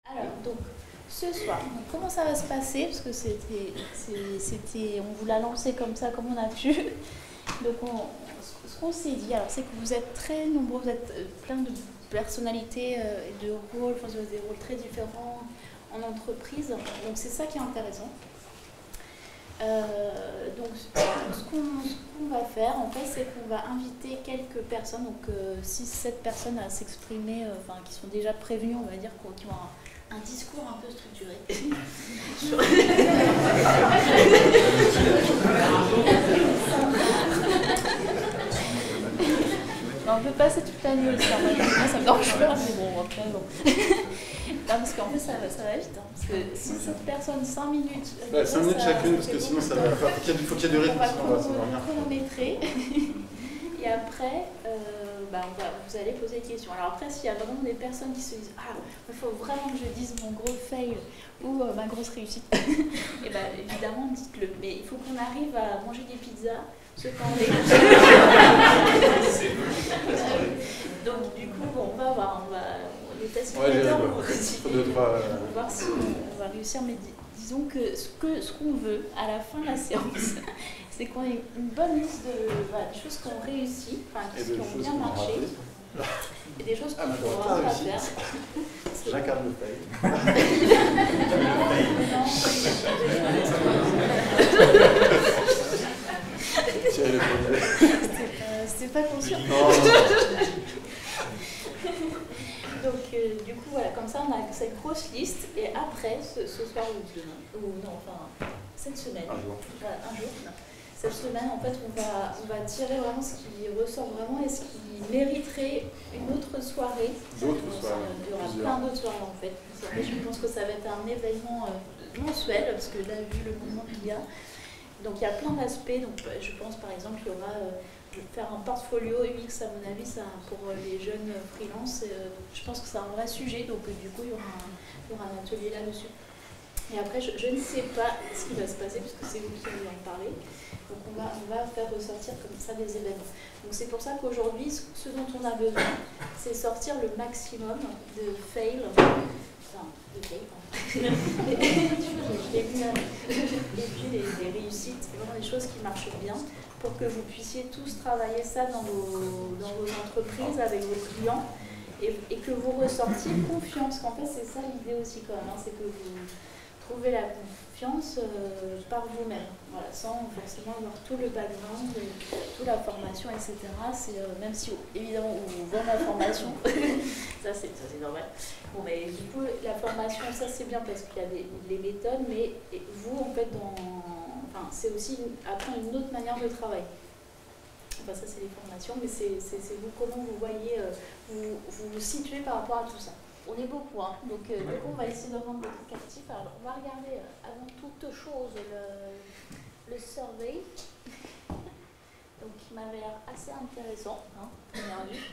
Alors, donc, ce soir, donc, comment ça va se passer? Parce que on vous l'a lancé comme ça, comme on a pu. Donc, ce qu'on s'est dit, alors, c'est que vous êtes très nombreux, vous êtes plein de personnalités et de rôles, enfin, vous avez des rôles très différents en entreprise. Donc, c'est ça qui est intéressant. Donc, ce qu'on va faire, en fait, c'est qu'on va inviter quelques personnes, donc 6-7 personnes à s'exprimer, enfin, qui sont déjà prévenues, on va dire, qui ont un discours un peu structuré. On peut passer toute la nuit aussi, moi ça me dérange pas, mais bon, après, bon. Non, parce qu'en fait, ça va vite, hein, parce que si cette personne, 5 minutes... 5 minutes chacune, parce que sinon, ça va... faut qu'il y ait du rythme, sinon on va s'endormir. Chronométrer, et après, vous allez poser des questions. Alors après, s'il y a vraiment des personnes qui se disent « Ah, il faut vraiment que je dise mon gros fail ou ma grosse réussite », et bien évidemment, dites-le. Mais il faut qu'on arrive à manger des pizzas, se parler. Donc du coup, bon, on va voir, les facilitateurs, on va voir si on va réussir, mais disons que ce qu'on veut à la fin de la séance, c'est qu'on ait une bonne liste de choses qui ont réussi, qui ont bien marché, et des choses qu'on ne pourra pas faire. J'incarne le fail. C'était pas conscient. Donc, du coup, voilà, comme ça, on a cette grosse liste. Et après, ce soir cette semaine, un jour, cette semaine, en fait, on va tirer vraiment ce qui ressort vraiment et ce qui mériterait une autre soirée. Il y aura plein d'autres soirées, en fait. Je pense que ça va être un événement mensuel, parce que là, vu le mouvement qu'il y a, donc il y a plein d'aspects. Donc, je pense, par exemple, il y aura... faire un portfolio UX, à mon avis, ça, pour les jeunes freelances, je pense que c'est un vrai sujet, donc du coup, il y aura un atelier là-dessus. Et après, je ne sais pas ce qui va se passer, puisque c'est vous qui allez en parler. Donc on va faire ressortir comme ça des événements. Donc c'est pour ça qu'aujourd'hui, ce dont on a besoin, c'est sortir le maximum de fail, et puis les réussites, vraiment des choses qui marchent bien, pour que vous puissiez tous travailler ça dans vos entreprises, avec vos clients, et que vous ressortiez confiant, parce qu'en fait c'est ça l'idée aussi quand même, c'est que vous trouvez la confiance par vous-même, voilà, sans forcément avoir tout le background, toute la formation, etc. Même si évidemment on vend la formation, ça c'est normal. Bon, mais du coup la formation, ça c'est bien parce qu'il y a les méthodes, mais vous en fait c'est aussi après une autre manière de travailler. Enfin, ça c'est les formations, mais c'est vous, comment vous voyez, vous situez par rapport à tout ça. On est beaucoup, hein. Donc du coup on va essayer de rendre le truc actif. Alors on va regarder avant toute chose le survey, donc qui m'avait l'air assez intéressant, hein, première vue.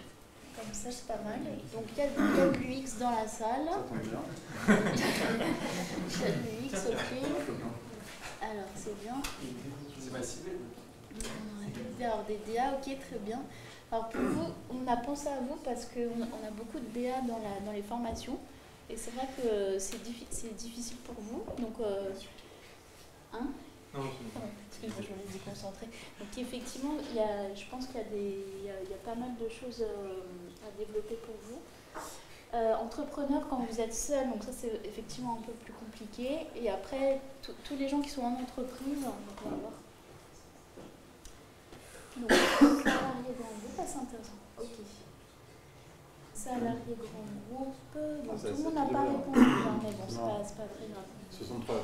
Comme ça c'est pas mal. Donc il y a de l'UX dans la salle. Ça tombe bien. Il y a de l'UX, ok. Alors c'est bien. C'est facile. Alors des DA, ok, très bien. Alors pour vous, on a pensé à vous parce qu'on a beaucoup de DA dans les formations. Et c'est vrai que c'est difficile pour vous. Donc, hein? Non, excuse-moi, je voulais me déconcentrer. Donc effectivement, je pense qu'il y a pas mal de choses à développer pour vous. Entrepreneur, quand vous êtes seul, donc ça c'est effectivement un peu plus compliqué. Et après, tous les gens qui sont en entreprise, donc on va voir. Donc, salarié grand groupe, c'est intéressant. Ok. Salarié grand groupe, donc tout le monde n'a pas répondu, hein, mais bon, c'est pas très grave. 63.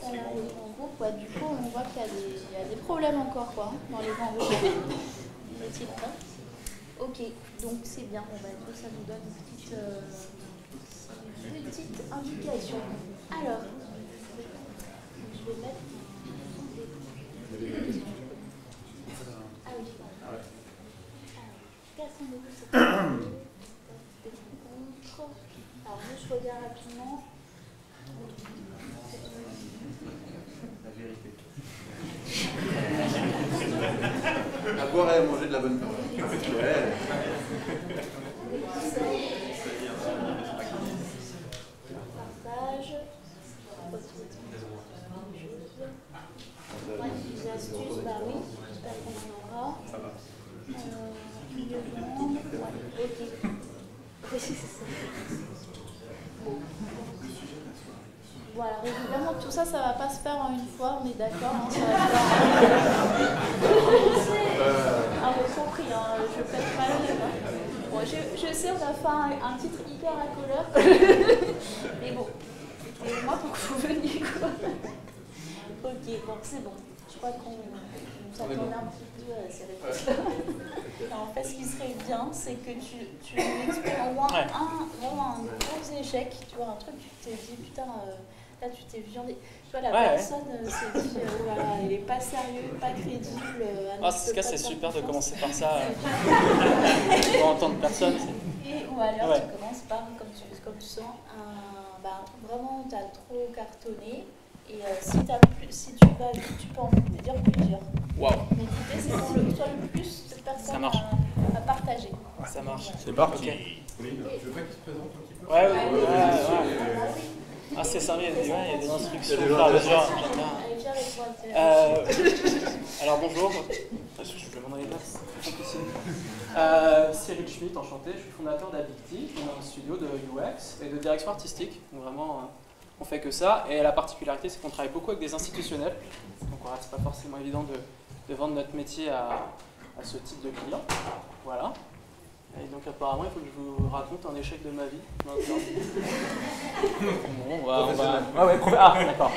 Salarié grand groupe, ouais, du coup, on voit qu'il y a des problèmes encore, quoi, dans les grands groupes. Ok, donc c'est bien, du coup, ça nous donne une petite indication. Alors, je vais mettre. Ah oui. Quels sont les autres contre? Alors, je regarde rapidement. À boire et à manger de la bonne parole. Ouais. milieu de jambe. Ouais, ok. Oui, c'est ça. Bon. Voilà, évidemment, tout ça, ça va pas se faire en une fois, on est d'accord, hein, ça va se faire. Ah, vous compris, hein, je pète mal les mains. Bon, je sais, on a fait un titre hyper racoleur. Mais bon, c'était moi pour que vous veniez, quoi. Ok, bon, c'est bon. Je crois qu'on s'attendait un petit peu à ces réponses-là. En fait, ce qui serait bien, c'est que tu expliques au moins vraiment un gros échec, tu vois, un truc, tu t'es dit, putain, là, tu t'es viandé. Tu vois, la personne s'est dit, voilà, il n'est pas sérieux, pas crédible. Ah, c'est ce cas, c'est super de commencer par ça. Pour entendre personne. Ou alors, tu commences par, comme tu sens, vraiment, tu as trop cartonné. Et si tu vas vite, tu peux en dire plusieurs. Waouh. Mais l'idée, c'est qu'on soit le plus de personnes à partager. Ça marche. C'est parti. Okay. Oui, je veux pas qu'il se présente un petit peu. Ouais. Ah, c'est sympa, il y a des instructions. Alors bonjour, je vais demander les places. Cyril Schmitt, enchanté, je suis fondateur d'Addictive, on a un studio de UX et de direction artistique, donc vraiment on fait que ça, et la particularité c'est qu'on travaille beaucoup avec des institutionnels, donc voilà, c'est pas forcément évident de vendre notre métier à ce type de client, voilà. Et donc apparemment il faut que je vous raconte un échec de ma vie maintenant. Bon, on va... Ah d'accord.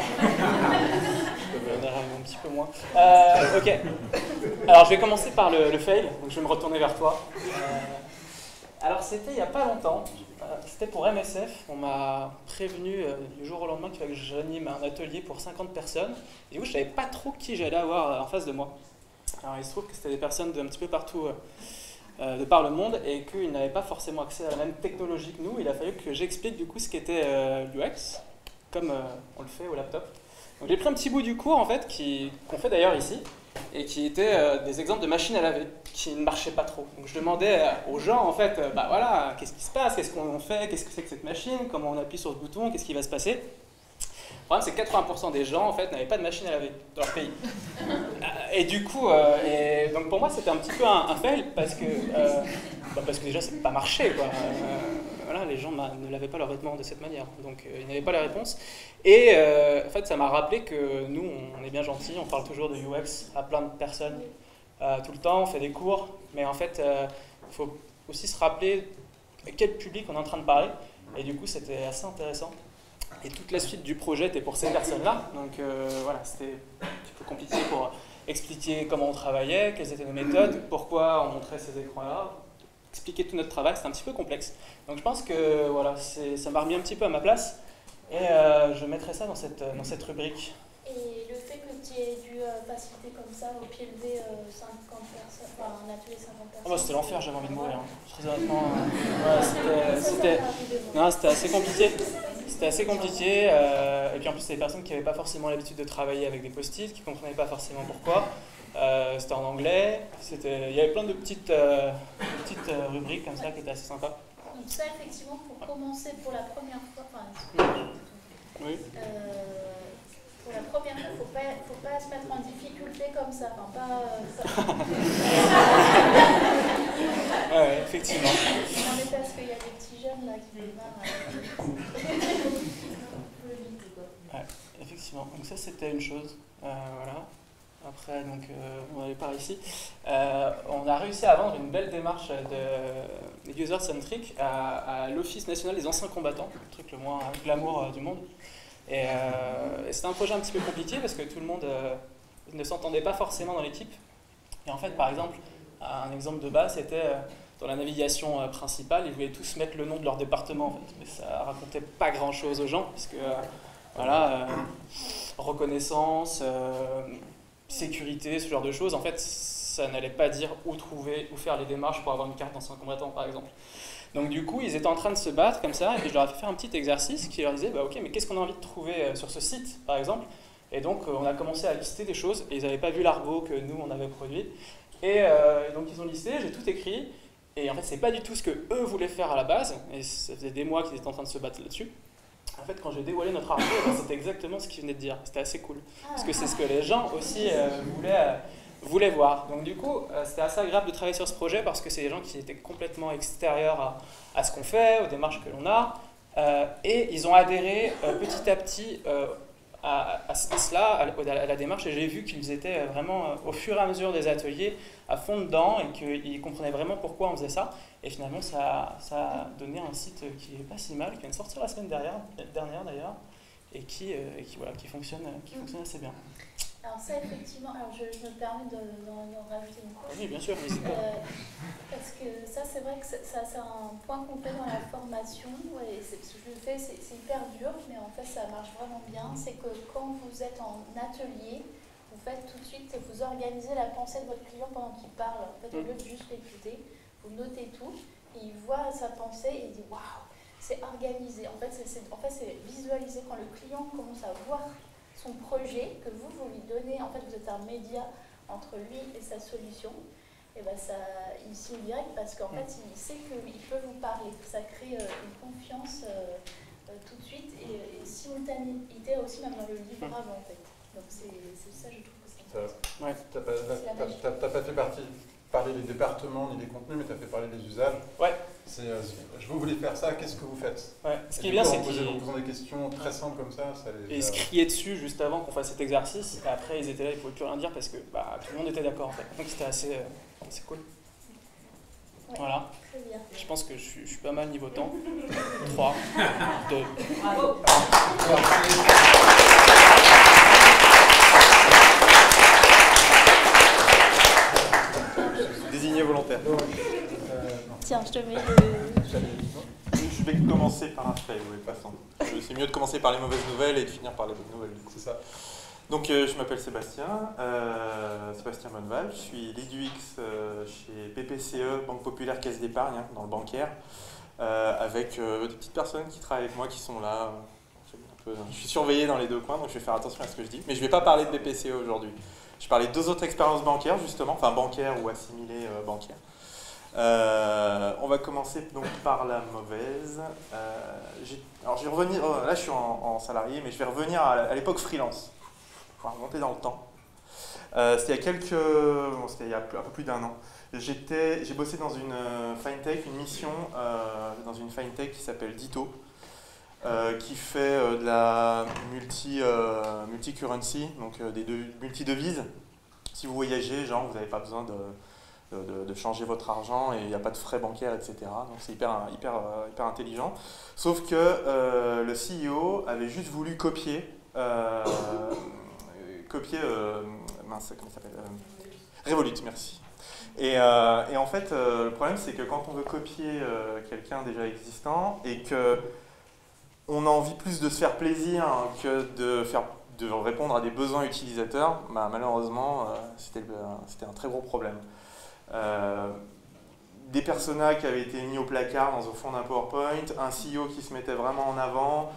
Un petit peu moins. Ok. Alors je vais commencer par le fail, donc je vais me retourner vers toi. Alors c'était il n'y a pas longtemps, c'était pour MSF, on m'a prévenu du jour au lendemain qu'il fallait que j'anime un atelier pour 50 personnes. Et du coup je ne savais pas trop qui j'allais avoir en face de moi. Alors il se trouve que c'était des personnes d'un petit peu partout de par le monde et qu'ils n'avaient pas forcément accès à la même technologie que nous. Il a fallu que j'explique du coup ce qu'était l'UX, comme on le fait au laptop. Donc j'ai pris un petit bout du cours en fait, qu'on fait d'ailleurs ici, et qui était des exemples de machines à laver qui ne marchaient pas trop. Donc je demandais aux gens en fait, voilà, qu'est-ce qui se passe, qu'est-ce qu'on fait, qu'est-ce que c'est que cette machine, comment on appuie sur ce bouton, qu'est-ce qui va se passer. Le problème, c'est que 80% des gens, en fait, n'avaient pas de machine à laver dans leur pays. Et du coup, donc pour moi, c'était un petit peu un fail, parce que déjà, ça n'a pas marché, quoi. Voilà, les gens ne lavaient pas leurs vêtements de cette manière, donc ils n'avaient pas la réponse. Et en fait, ça m'a rappelé que nous, on est bien gentils, on parle toujours de UX à plein de personnes, tout le temps, on fait des cours, mais en fait, il faut aussi se rappeler à quel public on est en train de parler, et du coup, c'était assez intéressant. Et toute la suite du projet était pour ces personnes-là, donc voilà, c'était un petit peu compliqué pour expliquer comment on travaillait, quelles étaient nos méthodes, pourquoi on montrait ces écrans-là, expliquer tout notre travail, c'était un petit peu complexe. Donc je pense que voilà, ça m'a remis un petit peu à ma place, et je mettrai ça dans cette rubrique. Et le fait que tu aies dû faciliter comme ça, au pied levé 50 personnes, enfin un atelier 50 personnes. C'était l'enfer, j'avais envie de mourir. Très honnêtement, c'était assez compliqué. C'était assez compliqué, et puis en plus, c'était des personnes qui n'avaient pas forcément l'habitude de travailler avec des post-it, qui ne comprenaient pas forcément pourquoi. C'était en anglais, il y avait plein de petites rubriques comme ça qui étaient assez sympas. Donc ça, effectivement, pour commencer pour la première fois, oui. Pour la première fois, faut pas se mettre en difficulté comme ça, Ouais, effectivement. Non, mais parce qu'il y a des petits jeunes là qui démarrent. Ouais, effectivement. Donc ça, c'était une chose. Voilà. Après, donc, on n'allait par ici. On a réussi à vendre une belle démarche de user-centric à l'Office national des anciens combattants, le truc le moins glamour du monde. Et c'était un projet un petit peu compliqué parce que tout le monde ne s'entendait pas forcément dans l'équipe. Et en fait, par exemple, un exemple de base, c'était dans la navigation principale, ils voulaient tous mettre le nom de leur département, en fait. Mais ça racontait pas grand-chose aux gens, puisque voilà, reconnaissance, sécurité, ce genre de choses, en fait, ça n'allait pas dire où trouver, où faire les démarches pour avoir une carte d'ancien combattant, par exemple. Donc du coup, ils étaient en train de se battre comme ça, et puis je leur ai fait faire un petit exercice qui leur disait, ok, mais qu'est-ce qu'on a envie de trouver sur ce site, par exemple? Et donc on a commencé à lister des choses, et ils n'avaient pas vu l'argot que nous, on avait produit. Et donc ils ont listé, j'ai tout écrit, et en fait, c'est pas du tout ce que eux voulaient faire à la base, et ça faisait des mois qu'ils étaient en train de se battre là-dessus. En fait, quand j'ai dévoilé notre argot, c'était exactement ce qu'ils venaient de dire, c'était assez cool. Parce que c'est ce que les gens aussi voulaient voulaient voir. Donc du coup, c'était assez agréable de travailler sur ce projet parce que c'est des gens qui étaient complètement extérieurs à ce qu'on fait, aux démarches que l'on a, et ils ont adhéré petit à petit à cela, à la démarche, et j'ai vu qu'ils étaient vraiment, au fur et à mesure des ateliers, à fond dedans, et qu'ils comprenaient vraiment pourquoi on faisait ça. Et finalement, ça a donné un site qui est pas si mal, qui vient de sortir la semaine dernière d'ailleurs, et qui fonctionne assez bien. Alors ça, effectivement, alors je me permets d'en rajouter une couche. Oui, bien sûr, n'hésite pas. Parce que ça, c'est vrai que ça, c'est un point qu'on fait dans la formation, et ce que je fais, c'est hyper dur, mais en fait, ça marche vraiment bien. C'est que quand vous êtes en atelier, vous faites tout de suite, vous organisez la pensée de votre client pendant qu'il parle. En fait, au lieu de juste l'écouter, vous notez tout, et il voit sa pensée, et il dit « Waouh, c'est organisé ». En fait, c'est visualiser quand le client commence à voir son projet, que vous lui donnez, en fait vous êtes un média entre lui et sa solution, et ben ça, il signe direct parce qu'en fait il sait qu'il peut vous parler, ça crée une confiance tout de suite et simultanéité aussi même dans le livrable en fait. Donc c'est ça, je trouve que c'est ouais. T'as pas fait parler des départements ni des contenus, mais tu as fait parler des usages. Ouais. Je voulais faire ça, qu'est-ce que vous faites? Ouais. Ce qui est bien, c'est qu'ils en posant des questions très simples comme ça ils se criaient dessus juste avant qu'on fasse cet exercice, et après ils étaient là, ils ne pouvaient plus rien dire parce que tout le monde était d'accord en fait. Donc c'était assez cool. Ouais, voilà. très bien. Je pense que je suis pas mal niveau temps. 3, 2. Bravo. Désigné volontaire. Tiens, je te mets Je vais commencer par un fail, oui, passant. C'est mieux de commencer par les mauvaises nouvelles et de finir par les bonnes nouvelles. C'est ça. Donc, je m'appelle Sébastien, Sébastien Bonneval. Je suis lead UX chez BPCE, Banque Populaire Caisse d'Épargne, dans le bancaire, avec des petites personnes qui travaillent avec moi, qui sont là. Je suis surveillé dans les deux coins, donc je vais faire attention à ce que je dis. Mais je ne vais pas parler de BPCE aujourd'hui. Je vais parler de 2 autres expériences bancaires, justement, enfin bancaires ou assimilées bancaires. On va commencer donc par la mauvaise. Alors je vais revenir, là je suis en salarié, mais je vais revenir à l'époque freelance. On va remonter dans le temps. C'était il y a un peu plus d'1 an. J'ai bossé dans une fintech, une mission dans une fintech qui s'appelle Ditto, qui fait de la multi-currency, donc des multi-devises. Si vous voyagez, genre vous n'avez pas besoin de changer votre argent et il n'y a pas de frais bancaires, etc. Donc c'est hyper intelligent. Sauf que le CEO avait juste voulu copier mince, comment ça s'appelle Revolut, merci. Et en fait, le problème c'est que quand on veut copier quelqu'un déjà existant et que on a envie plus de se faire plaisir que de répondre à des besoins utilisateurs, malheureusement, c'était un très gros problème. Des personas qui avaient été mis au placard au fond d'un PowerPoint, un CEO qui se mettait vraiment en avant,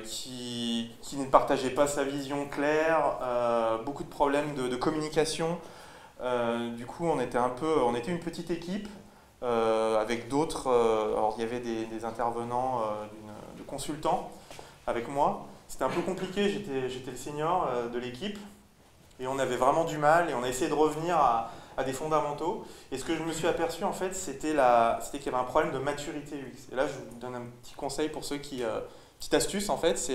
qui ne partageait pas sa vision claire, beaucoup de problèmes de communication. Du coup, on était une petite équipe avec d'autres. Alors, il y avait des intervenants de consultants avec moi. C'était un peu compliqué, j'étais le senior de l'équipe et on avait vraiment du mal et on a essayé de revenir à des fondamentaux. Et ce que je me suis aperçu, en fait, c'était qu'il y avait un problème de maturité UX. Et là, je vous donne un petit conseil pour ceux qui... petite astuce, en fait,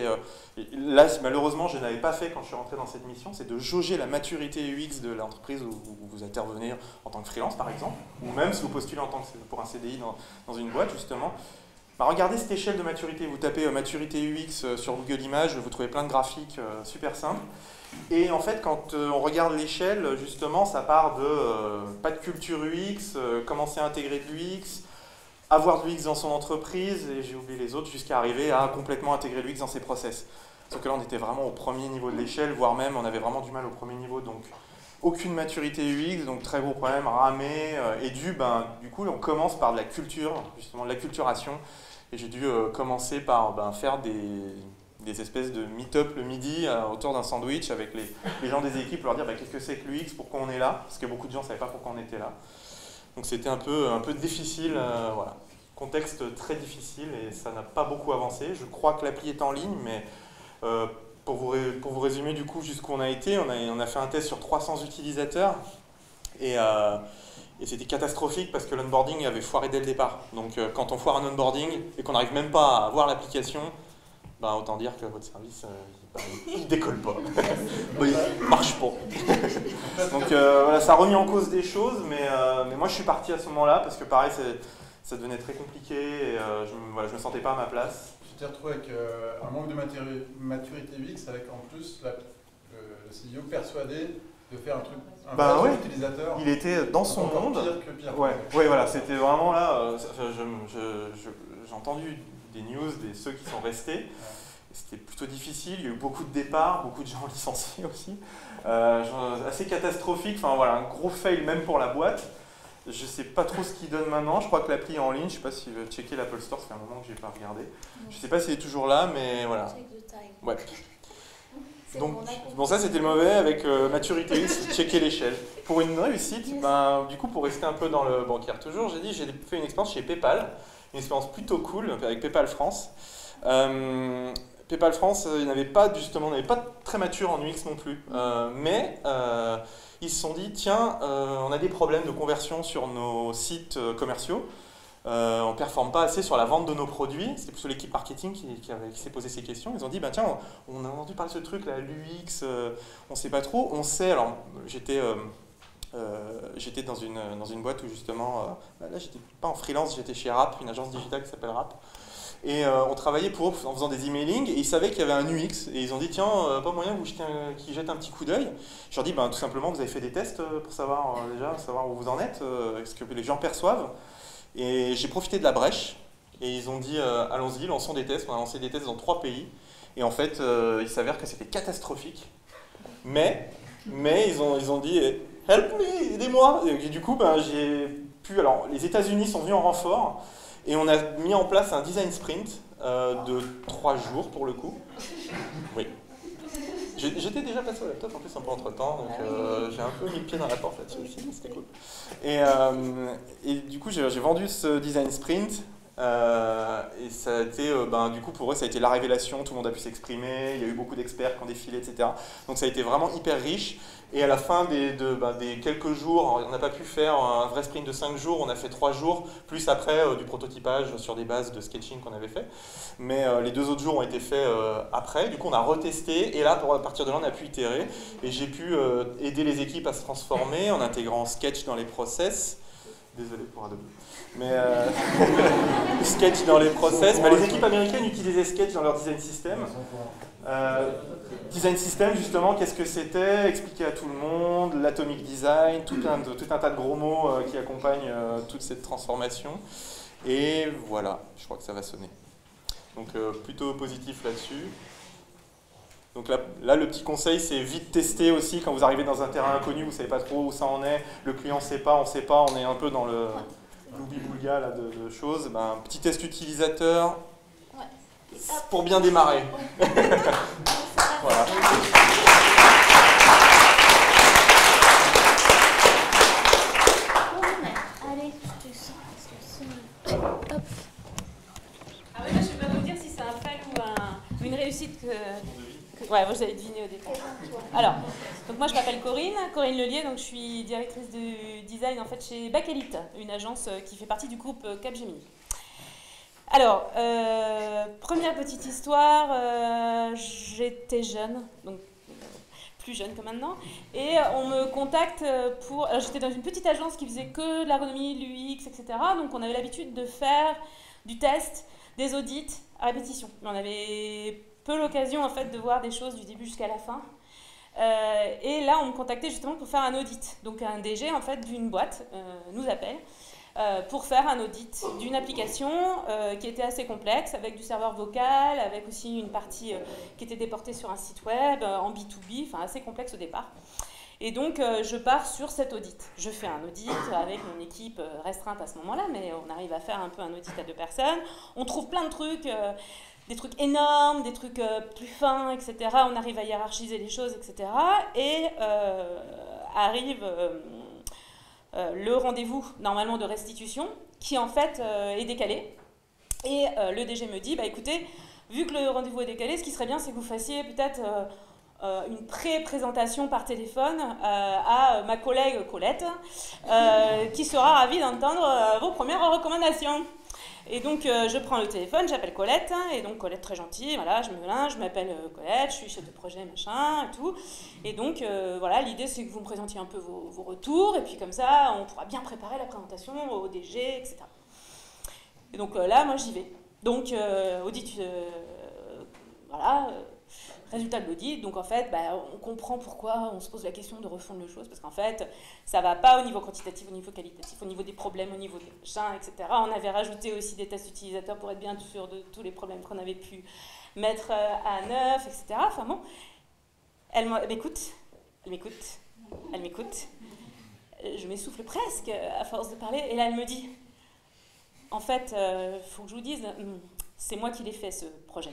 là, malheureusement, je n'avais pas fait quand je suis rentré dans cette mission, c'est de jauger la maturité UX de l'entreprise où vous intervenez en tant que freelance, par exemple, ou même si vous postulez pour un CDI dans une boîte, justement. Regardez cette échelle de maturité. Vous tapez maturité UX sur Google Images, vous trouvez plein de graphiques super simples. Et en fait, quand on regarde l'échelle, justement, ça part de pas de culture UX, commencer à intégrer de l'UX, avoir de l'UX dans son entreprise, et j'ai oublié les autres, jusqu'à arriver à complètement intégrer l'UX dans ses process. Sauf que là, on était vraiment au premier niveau de l'échelle, voire même, on avait vraiment du mal au premier niveau. Donc, aucune maturité UX, donc très gros problème, ramé, et du coup, on commence par de la culture, justement de l'acculturation, et j'ai dû commencer par faire des espèces de meet-up le midi autour d'un sandwich avec les gens des équipes, leur dire qu'est-ce que c'est que l'UX, pourquoi on est là, parce que beaucoup de gens ne savaient pas pourquoi on était là. Donc c'était un peu difficile, voilà. Contexte très difficile et ça n'a pas beaucoup avancé. Je crois que l'appli est en ligne, mais pour vous résumer du coup jusqu'où on a été, on a fait un test sur 300 utilisateurs et c'était catastrophique parce que l'onboarding avait foiré dès le départ. Donc quand on foire un onboarding et qu'on n'arrive même pas à voir l'application, ben, autant dire que votre service il décolle pas, il marche pas. Donc voilà, ça a remis en cause des choses, mais moi je suis parti à ce moment-là parce que pareil ça devenait très compliqué et je me sentais pas à ma place. Tu t'es retrouvé avec un manque de maturité UX, avec en plus le CEO persuadé de faire un truc, ouais. utilisateur. Il était dans son monde. Pire que pire. Ouais, voilà, c'était vraiment là. J'ai entendu des news de ceux qui sont restés. Ouais. C'était plutôt difficile. Il y a eu beaucoup de départs, beaucoup de gens licenciés aussi. Assez catastrophique. Enfin voilà, un gros fail même pour la boîte. Je ne sais pas trop ce qu'il donne maintenant. Je crois que l'appli est en ligne. Je ne sais pas si vous checker l'Apple Store. Ça fait un moment que je n'ai pas regardé. Je ne sais pas s'il est toujours là, mais voilà. Ouais. Donc, bon, ça c'était le mauvais avec maturité UX, checker l'échelle. Pour une réussite, du coup, pour rester un peu dans le bancaire toujours, j'ai fait une expérience chez PayPal, une expérience plutôt cool avec PayPal France. PayPal France, ils n'avaient pas très mature en UX non plus, mais ils se sont dit, tiens, on a des problèmes de conversion sur nos sites commerciaux. On ne performe pas assez sur la vente de nos produits. C'était plutôt l'équipe marketing qui s'est posé ces questions. Ils ont dit, tiens, on a entendu parler de ce truc, l'UX, on ne sait pas trop. On sait, alors j'étais dans une boîte où justement, là j'étais pas en freelance, j'étais chez Rap, une agence digitale qui s'appelle Rap. Et on travaillait en faisant des emailing et ils savaient qu'il y avait un UX. Et ils ont dit, tiens, pas moyen qu'ils jettent un petit coup d'œil. Je leur dis, tout simplement, vous avez fait des tests pour savoir où vous en êtes, ce que les gens perçoivent. Et j'ai profité de la brèche et ils ont dit allons-y, lançons des tests. On a lancé des tests dans 3 pays et en fait il s'avère que c'était catastrophique. Mais ils ont dit help me, aidez-moi. Et du coup alors les États-Unis sont venus en renfort et on a mis en place un design sprint de 3 jours pour le coup. Oui. J'étais déjà passé au laptop en plus un peu entre temps, donc j'ai un peu mis le pied dans la porte là-dessus aussi, c'était cool. Et du coup, j'ai vendu ce design sprint et ça a été, du coup, pour eux, ça a été la révélation, tout le monde a pu s'exprimer, il y a eu beaucoup d'experts qui ont défilé, etc. Donc ça a été vraiment hyper riche. Et à la fin des quelques jours, on n'a pas pu faire un vrai sprint de 5 jours, on a fait 3 jours, plus après du prototypage sur des bases de sketching qu'on avait fait. Mais les 2 autres jours ont été faits après, du coup on a retesté, et là, à partir de là, on a pu itérer. Et j'ai pu aider les équipes à se transformer en intégrant Sketch dans les process. Désolé pour Adobe. Mais Sketch dans les process. Les équipes américaines utilisaient Sketch dans leur design system. Design system, justement, qu'est-ce que c'était? Expliquer à tout le monde, l'atomic design, tout un tas de gros mots qui accompagnent toute cette transformation. Et voilà, je crois que ça va sonner. Donc plutôt positif là-dessus. Donc là, le petit conseil, c'est vite tester aussi quand vous arrivez dans un terrain inconnu, vous ne savez pas trop où ça en est, le client ne sait pas, on ne sait pas, on est un peu dans le l'oubli-boulga de choses. Petit test utilisateur pour bien démarrer. Voilà. Allez, je te sens. Hop. Ah ouais, là, je ne vais pas vous dire si c'est un fail ou une réussite ouais, moi j'avais deviné au départ. Alors, donc moi je m'appelle Corinne Lelier, donc je suis directrice du design en fait chez Bakelite, une agence qui fait partie du groupe Capgemini. Alors, première petite histoire, j'étais jeune, donc plus jeune que maintenant, et on me contacte pour... Alors j'étais dans une petite agence qui faisait que de l'ergonomie, l'UX, etc. Donc on avait l'habitude de faire du test, des audits à répétition. Mais on avait peu l'occasion en fait de voir des choses du début jusqu'à la fin. Et là, on me contactait justement pour faire un audit. Donc un DG en fait d'une boîte nous appelle pour faire un audit d'une application qui était assez complexe, avec du serveur vocal, avec aussi une partie qui était déportée sur un site web, en B2B, enfin assez complexe au départ. Et donc, je pars sur cet audit. Je fais un audit avec mon équipe restreinte à ce moment-là, mais on arrive à faire un peu un audit à 2 personnes. On trouve plein de trucs, des trucs énormes, des trucs plus fins, etc. On arrive à hiérarchiser les choses, etc. Et arrive le rendez-vous, normalement, de restitution, qui en fait est décalé. Et le DG me dit, écoutez, vu que le rendez-vous est décalé, ce qui serait bien, c'est que vous fassiez peut-être une pré-présentation par téléphone à ma collègue Colette, qui sera ravie d'entendre vos premières recommandations. Et donc, je prends le téléphone, j'appelle Colette, et donc Colette très gentille, voilà, je m'appelle Colette, je suis chef de projet, machin, et tout. Et donc, voilà, l'idée, c'est que vous me présentiez un peu vos retours, et puis comme ça, on pourra bien préparer la présentation au DG, etc. Et donc là, moi, j'y vais. Donc, audit, voilà, résultat de l'audit. Donc, en fait, on comprend pourquoi on se pose la question de refondre les choses, parce qu'en fait, ça ne va pas au niveau quantitatif, au niveau qualitatif, au niveau des problèmes, au niveau des machins, etc. On avait rajouté aussi des tests utilisateurs pour être bien sûr de tous les problèmes qu'on avait pu mettre à neuf, etc. Enfin bon, elle m'écoute, je m'essouffle presque à force de parler, et là, elle me dit... En fait, faut que je vous dise, c'est moi qui l'ai fait, ce projet.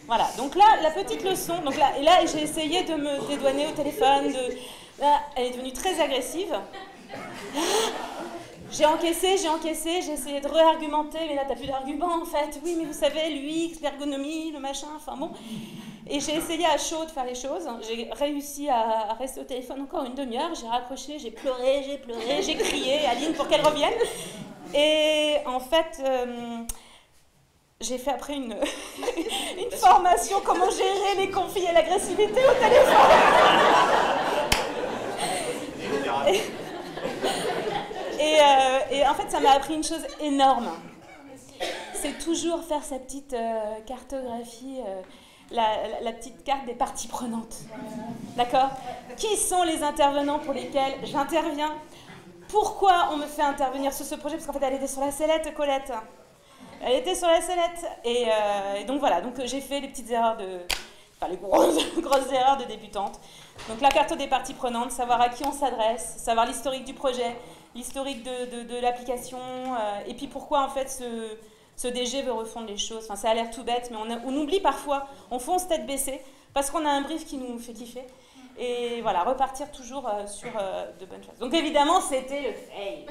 Voilà, donc là, la petite leçon. Donc là, j'ai essayé de me dédouaner au téléphone. Là, elle est devenue très agressive. J'ai encaissé, j'ai essayé de réargumenter, mais là, t'as plus d'arguments, en fait. Oui, mais vous savez, l'UX, l'ergonomie, le machin, enfin bon... Et j'ai essayé à chaud de faire les choses. J'ai réussi à rester au téléphone encore une demi-heure. J'ai raccroché, j'ai pleuré, j'ai crié à Aline pour qu'elle revienne. Et en fait, j'ai fait après une formation comment gérer les conflits et l'agressivité au téléphone. Et en fait, ça m'a appris une chose énorme. C'est toujours faire sa petite cartographie... La petite carte des parties prenantes. D'accord ? Qui sont les intervenants pour lesquels j'interviens ? Pourquoi on me fait intervenir sur ce projet ? Parce qu'en fait, elle était sur la sellette, Colette. Elle était sur la sellette. Et donc voilà, donc j'ai fait les petites erreurs les grosses erreurs de débutante. Donc la carte des parties prenantes, savoir à qui on s'adresse, savoir l'historique du projet, l'historique de l'application, et puis pourquoi en fait ce DG veut refondre les choses. Enfin, ça a l'air tout bête, mais on oublie parfois, on fonce tête baissée, parce qu'on a un brief qui nous fait kiffer. Et voilà, repartir toujours sur de bonnes choses. Donc évidemment, c'était le fail.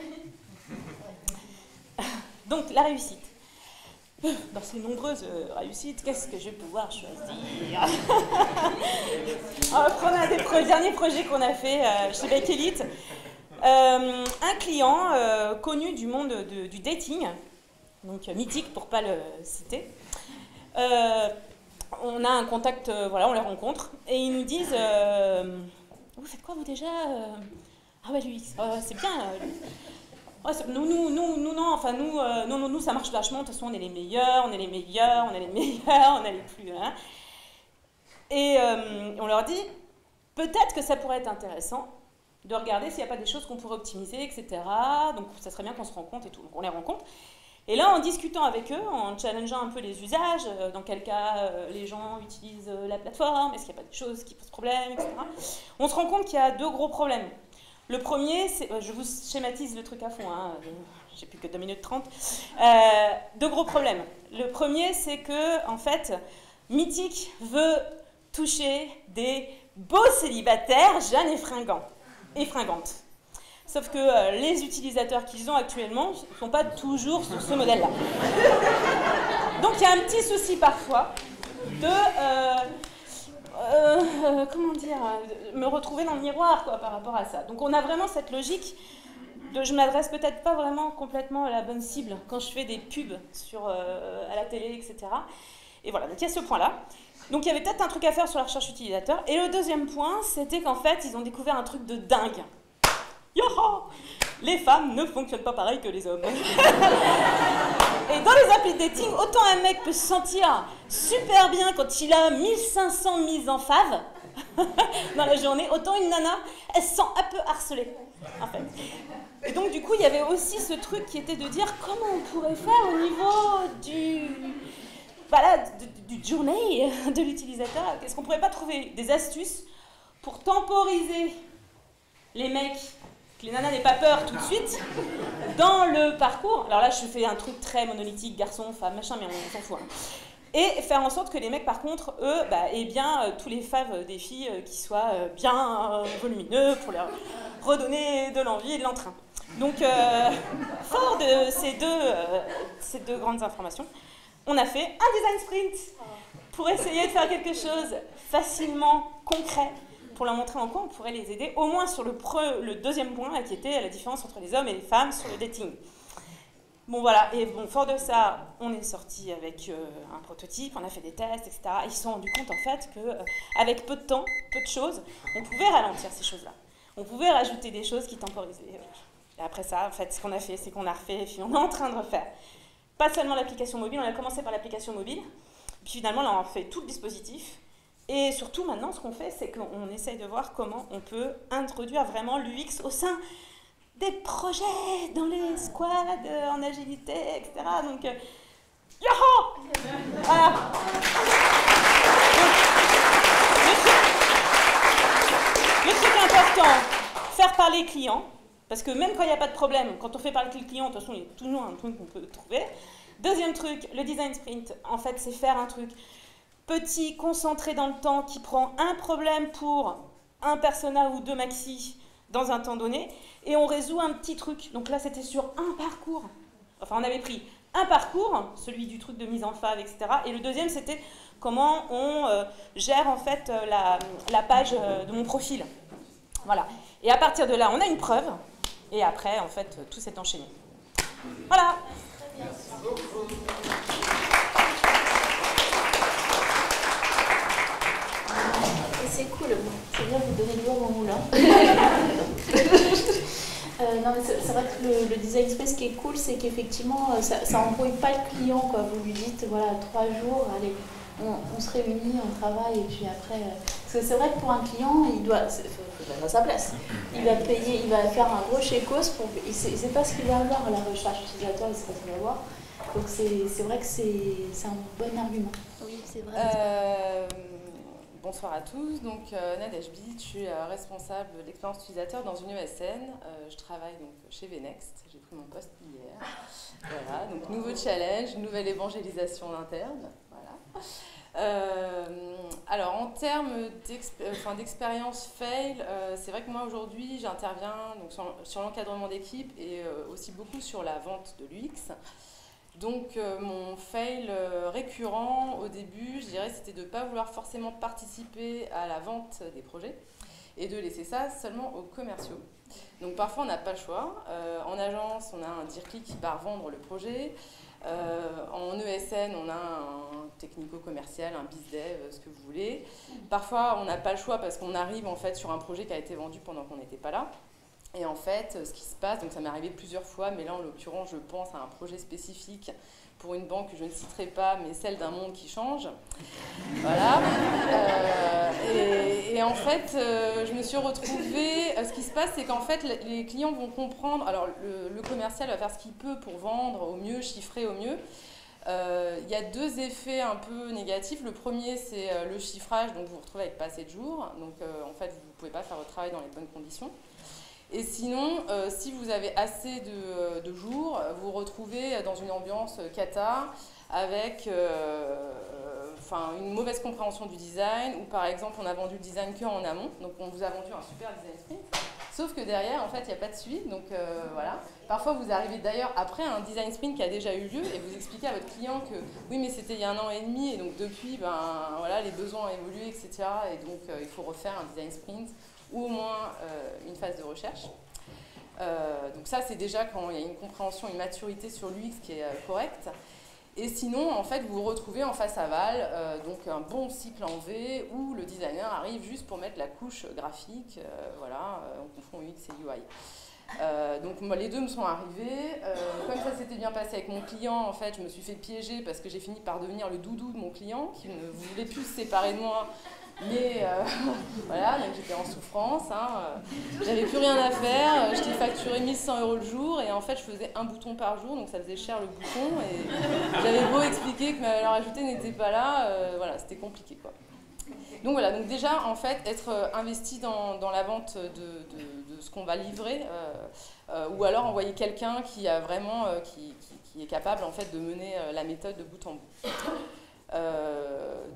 Donc, la réussite. Dans ces nombreuses réussites, qu'est-ce que je vais pouvoir choisir? On va prendre un des derniers projets qu'on a fait chez Bake Elite. Un client connu du monde du dating, donc mythique pour ne pas le citer. On a un contact, voilà, on les rencontre, et ils nous disent vous faites quoi vous déjà? Ah ouais, lui, c'est bien. Ouais, nous, ça marche vachement, de toute façon, on est les meilleurs, on est les plus, hein. Et on leur dit, peut-être que ça pourrait être intéressant de regarder s'il n'y a pas des choses qu'on pourrait optimiser, etc. Donc, ça serait bien qu'on se rencontre et tout. Donc, on les rencontre. Et là, en discutant avec eux, en challengeant un peu les usages, dans quel cas les gens utilisent la plateforme, est-ce qu'il n'y a pas des choses qui posent problème, etc. On se rend compte qu'il y a deux gros problèmes. Le premier, c'est, je vous schématise le truc à fond, hein, j'ai plus que 2 minutes 30. Deux gros problèmes. Le premier, c'est que, en fait, Mythique veut toucher des beaux célibataires jeunes et fringantes. Sauf que les utilisateurs qu'ils ont actuellement ne sont pas toujours sur ce modèle-là. Donc il y a un petit souci parfois de... comment dire, me retrouver dans le miroir quoi, par rapport à ça. Donc on a vraiment cette logique de je m'adresse peut-être pas vraiment complètement à la bonne cible quand je fais des pubs à la télé, etc. Et voilà, donc il y a ce point-là. Donc il y avait peut-être un truc à faire sur la recherche utilisateur. Et le deuxième point, c'était qu'en fait, ils ont découvert un truc de dingue. Yoho! Les femmes ne fonctionnent pas pareil que les hommes. Et dans les applis de dating, autant un mec peut se sentir super bien quand il a 1500 mises en fave dans la journée, autant une nana, elle se sent un peu harcelée, en fait. Et donc, du coup, il y avait aussi ce truc qui était de dire comment on pourrait faire au niveau du journée de l'utilisateur. Est-ce qu'on pourrait pas trouver des astuces pour temporiser les mecs, que les nanas n'aient pas peur tout de suite, dans le parcours. Alors là, je fais un truc très monolithique, garçon, femme, machin, mais on s'en fout. Hein. Et faire en sorte que les mecs, par contre, eux, aient bien tous les faves des filles qui soient bien volumineux pour leur redonner de l'envie et de l'entrain. Donc, fort de ces deux grandes informations, on a fait un design sprint pour essayer de faire quelque chose facilement concret, pour leur montrer en quoi on pourrait les aider, au moins sur le deuxième point, là, qui était la différence entre les hommes et les femmes sur le dating. Bon voilà, et bon, fort de ça, on est sorti avec un prototype, on a fait des tests, etc. Ils se sont rendus compte en fait qu'avec peu de temps, peu de choses, on pouvait ralentir ces choses-là. On pouvait rajouter des choses qui temporisaient. Et après ça, en fait, ce qu'on a fait, c'est qu'on a refait, et puis on est en train de refaire. Pas seulement l'application mobile, on a commencé par l'application mobile, puis finalement, là, on a fait tout le dispositif. Et surtout, maintenant, ce qu'on fait, c'est qu'on essaye de voir comment on peut introduire vraiment l'UX au sein des projets, dans les squads, en agilité, etc. Donc, yoho! Voilà. Le truc important, faire parler les clients, parce que même quand il n'y a pas de problème, quand on fait parler les clients, de toute façon, il y a toujours un truc qu'on peut trouver. Deuxième truc, le design sprint, en fait, c'est faire un truc petit, concentré dans le temps, qui prend un problème pour un persona ou deux maxi dans un temps donné, et on résout un petit truc. Donc là, c'était sur un parcours. Enfin, on avait pris un parcours, celui du truc de mise en fave, etc. Et le deuxième, c'était comment on gère en fait la page de mon profil. Voilà. Et à partir de là, on a une preuve, et après, en fait, tout s'est enchaîné. Voilà. Très bien. C'est cool, c'est bien de vous donner de l'eau au moulin. Non, mais c'est vrai que le design sprint, ce qui est cool, c'est qu'effectivement, ça n'embrouille pas le client, quoi. Vous lui dites, voilà, 3 jours, allez, on se réunit, on travaille, et puis après... Parce que c'est vrai que pour un client, il doit à sa place. Il va payer, il va faire un gros chécos, il ne sait pas ce qu'il va avoir, la recherche utilisateur, il ne sait pas ce qu'il va avoir. Donc c'est vrai que c'est un bon argument. Oui, c'est vrai. Bonsoir à tous, donc Nadège Bit, je suis responsable de l'expérience utilisateur dans une ESN. Je travaille donc chez Vnext, j'ai pris mon poste hier. Voilà, donc nouveau challenge, nouvelle évangélisation en interne. Voilà. Alors en termes d'expérience fail, c'est vrai que moi aujourd'hui j'interviens sur l'encadrement d'équipe et aussi beaucoup sur la vente de l'UX. Donc mon fail récurrent au début, je dirais, c'était de ne pas vouloir forcément participer à la vente des projets et de laisser ça seulement aux commerciaux. Donc parfois on n'a pas le choix. En agence, on a un DIRCLI qui part vendre le projet. En ESN, on a un technico-commercial, un bizdev, ce que vous voulez. Parfois on n'a pas le choix parce qu'on arrive en fait sur un projet qui a été vendu pendant qu'on n'était pas là. Et en fait, ce qui se passe, donc ça m'est arrivé plusieurs fois, mais là en l'occurrence, je pense à un projet spécifique pour une banque que je ne citerai pas, mais celle d'un monde qui change. Voilà. Et en fait, je me suis retrouvée... Ce qui se passe, c'est qu'en fait, les clients vont comprendre... Alors, le commercial va faire ce qu'il peut pour vendre au mieux, chiffrer au mieux. Il y a deux effets un peu négatifs. Le premier, c'est le chiffrage, donc vous vous retrouvez avec pas assez de jours. Donc, en fait, vous ne pouvez pas faire votre travail dans les bonnes conditions. Et sinon, si vous avez assez de jours, vous vous retrouvez dans une ambiance cata avec une mauvaise compréhension du design, ou par exemple on a vendu le design que en amont, donc on vous a vendu un super design sprint, sauf que derrière en fait il n'y a pas de suite, donc voilà. Parfois vous arrivez d'ailleurs après un design sprint qui a déjà eu lieu et vous expliquez à votre client que oui mais c'était il y a 1 an et demi et donc depuis voilà, les besoins ont évolué, etc. Et donc il faut refaire un design sprint ou au moins une phase de recherche. Donc ça, c'est déjà quand il y a une compréhension, une maturité sur l'UX qui est correcte. Et sinon, en fait, vous vous retrouvez en face aval, donc un bon cycle en V, où le designer arrive juste pour mettre la couche graphique, voilà, on confond UX et UI. Donc moi, les deux me sont arrivés. Comme ça s'était bien passé avec mon client, en fait, je me suis fait piéger parce que j'ai fini par devenir le doudou de mon client, qui ne voulait plus se séparer de moi. Mais voilà, donc j'étais en souffrance, j'avais plus rien à faire, j'étais facturée 1 100 € le jour et en fait je faisais un bouton par jour, donc ça faisait cher le bouton et j'avais beau expliquer que ma valeur ajoutée n'était pas là, voilà, c'était compliqué quoi. Donc voilà, donc déjà en fait être investi dans la vente de ce qu'on va livrer ou alors envoyer quelqu'un qui a vraiment qui est capable en fait de mener la méthode de bout en bout.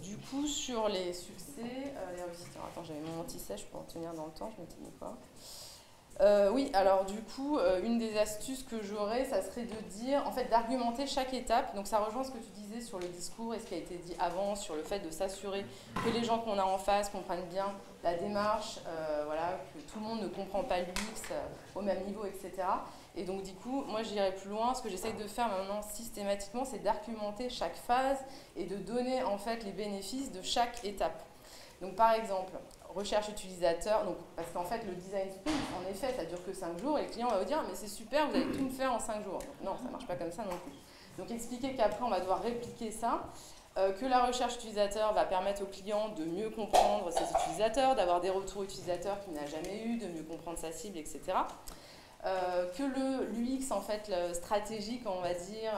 Du coup, sur les succès, les réussites, attends, j'avais mon anti-sèche pour en tenir dans le temps, je m'étais mis quoi. Oui, alors du coup, une des astuces que j'aurais, ça serait de dire, en fait, d'argumenter chaque étape. Donc ça rejoint ce que tu disais sur le discours et ce qui a été dit avant sur le fait de s'assurer que les gens qu'on a en face comprennent bien la démarche, voilà, que tout le monde ne comprend pas l'UX au même niveau, etc. Et donc du coup, moi j'irai plus loin. Ce que j'essaye de faire maintenant systématiquement, c'est d'argumenter chaque phase et de donner en fait les bénéfices de chaque étape. Donc par exemple, recherche utilisateur, donc, parce qu'en fait le design sprint, en effet, ça dure que 5 jours et le client va vous dire mais c'est super, vous allez tout me faire en 5 jours. Donc, non, ça ne marche pas comme ça non plus. Donc expliquer qu'après on va devoir répliquer ça, que la recherche utilisateur va permettre au client de mieux comprendre ses utilisateurs, d'avoir des retours utilisateurs qu'il n'a jamais eu, de mieux comprendre sa cible, etc. Que l'UX en fait le stratégique on va dire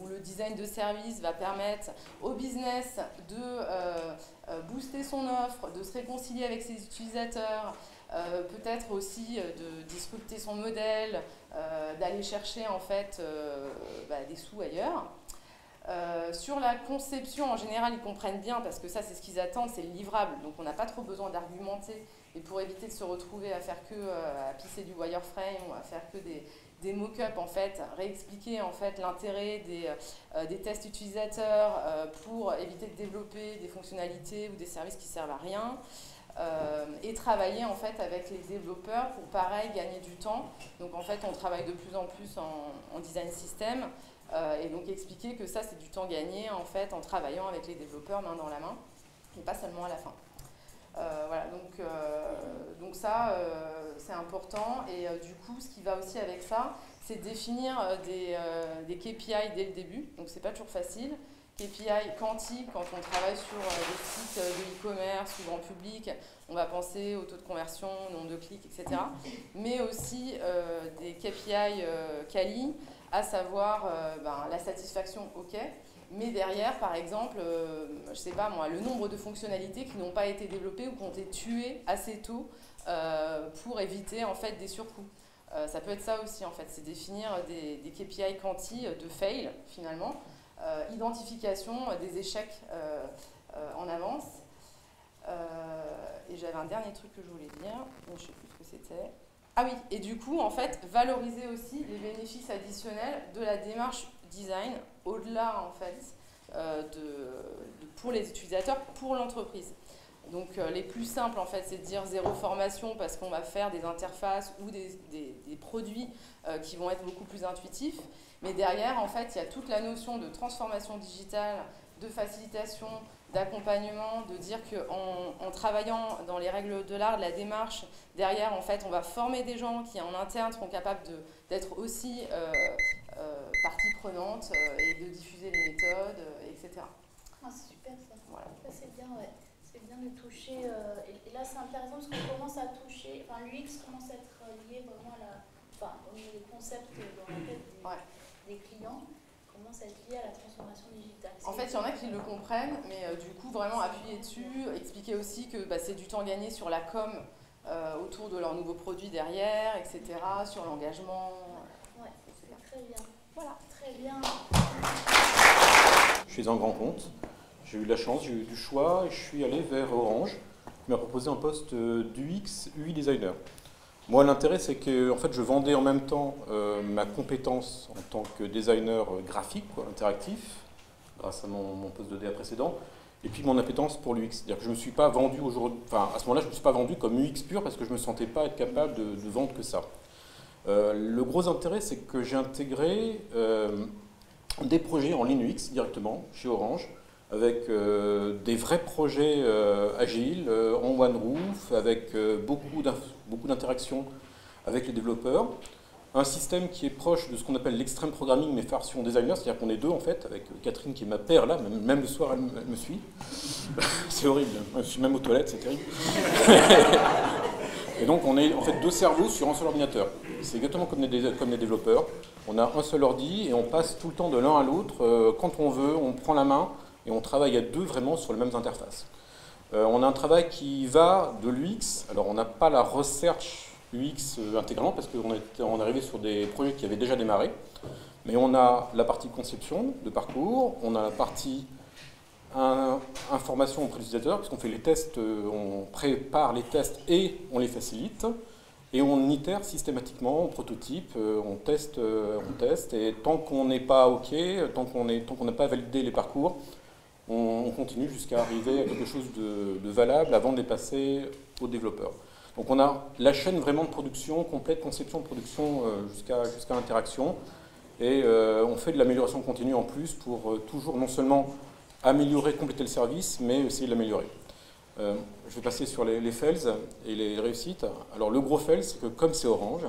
ou le design de service va permettre au business de booster son offre, de se réconcilier avec ses utilisateurs, peut-être aussi de disrupter son modèle, d'aller chercher en fait des sous ailleurs. Sur la conception, en général, ils comprennent bien parce que ça, c'est ce qu'ils attendent, c'est le livrable. Donc, on n'a pas trop besoin d'argumenter. Et pour éviter de se retrouver à faire que à pisser du wireframe ou à faire que des mock-ups, en fait, réexpliquer en fait l'intérêt des tests utilisateurs pour éviter de développer des fonctionnalités ou des services qui servent à rien. Et travailler en fait avec les développeurs pour pareil gagner du temps. Donc en fait, on travaille de plus en plus en design system. Et donc expliquer que ça c'est du temps gagné en fait en travaillant avec les développeurs main dans la main et pas seulement à la fin. Voilà, donc ça c'est important et du coup ce qui va aussi avec ça c'est définir des KPI dès le début, donc c'est pas toujours facile. KPI quantiques quand on travaille sur des sites de e-commerce ou grand public, on va penser au taux de conversion, nombre de clics, etc. Mais aussi des KPI quali, à savoir la satisfaction, ok, mais derrière, par exemple, je sais pas moi, le nombre de fonctionnalités qui n'ont pas été développées ou qui ont été tuées assez tôt pour éviter en fait des surcoûts. Ça peut être ça aussi en fait, c'est définir des KPI quanti de fail finalement, identification des échecs en avance. Et j'avais un dernier truc que je voulais dire, mais je ne sais plus ce que c'était. Ah oui, et du coup, en fait, valoriser aussi les bénéfices additionnels de la démarche design, au-delà, en fait, pour les utilisateurs, pour l'entreprise. Donc, les plus simples, en fait, c'est de dire zéro formation, parce qu'on va faire des interfaces ou des produits qui vont être beaucoup plus intuitifs. Mais derrière, en fait, il y a toute la notion de transformation digitale, de facilitation, d'accompagnement, de dire qu'en travaillant dans les règles de l'art, de la démarche, derrière, en fait, on va former des gens qui, en interne, seront capables d'être aussi partie prenante et de diffuser les méthodes, etc. Ah, c'est super ça. Voilà. Ça, c'est bien, ouais. C'est bien de toucher. Et là, c'est intéressant parce qu'on commence à toucher. Enfin, l'UX commence à être lié vraiment au niveau des concepts dans la tête des clients. Commence à être lié à la transformation digitale. En fait, il y en a qui le comprennent, mais du coup, vraiment appuyer dessus, expliquer aussi que c'est du temps gagné sur la com autour de leurs nouveaux produits derrière, etc., sur l'engagement. Ouais, c'est très bien. Voilà. Très bien. Je suis un grand compte. J'ai eu de la chance, j'ai eu du choix et je suis allé vers Orange. Il m'a proposé un poste d'UX, UI designer. Moi, l'intérêt, c'est que en fait, je vendais en même temps ma compétence en tant que designer graphique, interactif, grâce à mon poste de DA précédent, et puis mon appétence pour l'UX. C'est-à-dire que je me suis pas vendu aujourd'hui, à ce moment-là, je ne me suis pas vendu comme UX pur parce que je ne me sentais pas être capable de vendre que ça. Le gros intérêt, c'est que j'ai intégré des projets en Linux directement chez Orange, avec des vrais projets agiles, en one roof, avec beaucoup d'interactions avec les développeurs. Un système qui est proche de ce qu'on appelle l'extreme programming, mais version designer, c'est-à-dire qu'on est deux en fait, avec Catherine qui est ma paire là, même le soir elle me suit. C'est horrible, je suis même aux toilettes, c'est terrible. Et donc on est en fait deux cerveaux sur un seul ordinateur. C'est exactement comme les développeurs. On a un seul ordi et on passe tout le temps de l'un à l'autre. Quand on veut, on prend la main et on travaille à deux vraiment sur les mêmes interfaces. On a un travail qui va de l'UX. Alors on n'a pas la recherche UX intégralement parce qu'on est arrivé sur des projets qui avaient déjà démarré. Mais on a la partie conception de parcours, on a la partie information auprès des utilisateurs, puisqu'on fait les tests, on prépare les tests et on les facilite. Et on itère systématiquement, on prototype, on teste, et tant qu'on n'est pas OK, tant qu'on n'a pas validé les parcours, on continue jusqu'à arriver à quelque chose de valable avant de les passer aux développeurs. Donc on a la chaîne vraiment de production complète, conception de production jusqu'à l'interaction, et on fait de l'amélioration continue en plus pour toujours non seulement améliorer, compléter le service, mais essayer de l'améliorer. Je vais passer sur les fails et les réussites. Alors le gros fail, c'est que comme c'est Orange,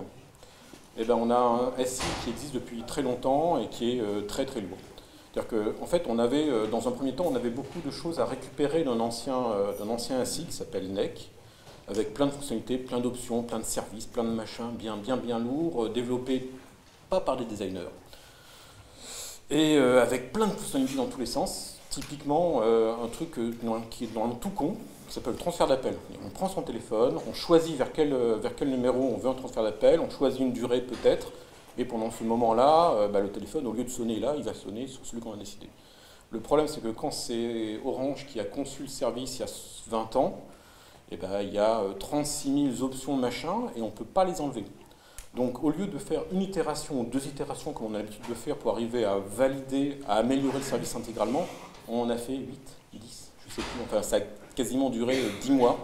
eh ben, on a un SI qui existe depuis très longtemps et qui est très très lourd. C'est-à-dire qu'en fait, on avait, dans un premier temps, on avait beaucoup de choses à récupérer d'un ancien SI qui s'appelle NEC, avec plein de fonctionnalités, plein d'options, plein de services, plein de machins bien lourds, développés pas par des designers. Et avec plein de fonctionnalités dans tous les sens. Typiquement, un truc qui est dans tout con, qui s'appelle le transfert d'appel. On prend son téléphone, on choisit vers quel numéro on veut un transfert d'appel, on choisit une durée peut-être, et pendant ce moment-là, le téléphone, au lieu de sonner là, il va sonner sur celui qu'on a décidé. Le problème, c'est que quand c'est Orange qui a conçu le service il y a 20 ans, eh ben, il y a 36 000 options machin, et on ne peut pas les enlever. Donc au lieu de faire une itération ou 2 itérations comme on a l'habitude de faire pour arriver à valider, à améliorer le service intégralement, on a fait 8, 10, je ne sais plus, enfin ça a quasiment duré 10 mois.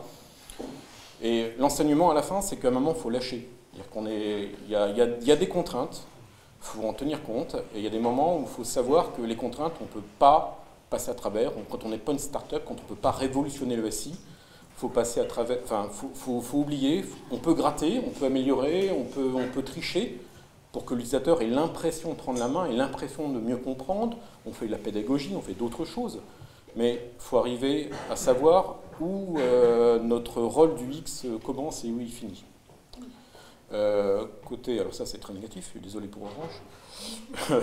Et l'enseignement à la fin, c'est qu'à un moment, il faut lâcher. Il y a des contraintes, il faut en tenir compte, et il y a des moments où il faut savoir que les contraintes, on ne peut pas passer à travers. Quand on n'est pas une start-up, quand on ne peut pas révolutionner le SI, faut passer à travers, enfin, faut oublier, on peut gratter, on peut améliorer, on peut tricher pour que l'utilisateur ait l'impression de prendre la main et l'impression de mieux comprendre. On fait de la pédagogie, on fait d'autres choses, mais il faut arriver à savoir où notre rôle du X commence et où il finit. Côté, alors ça c'est très négatif, je suis désolé pour Orange.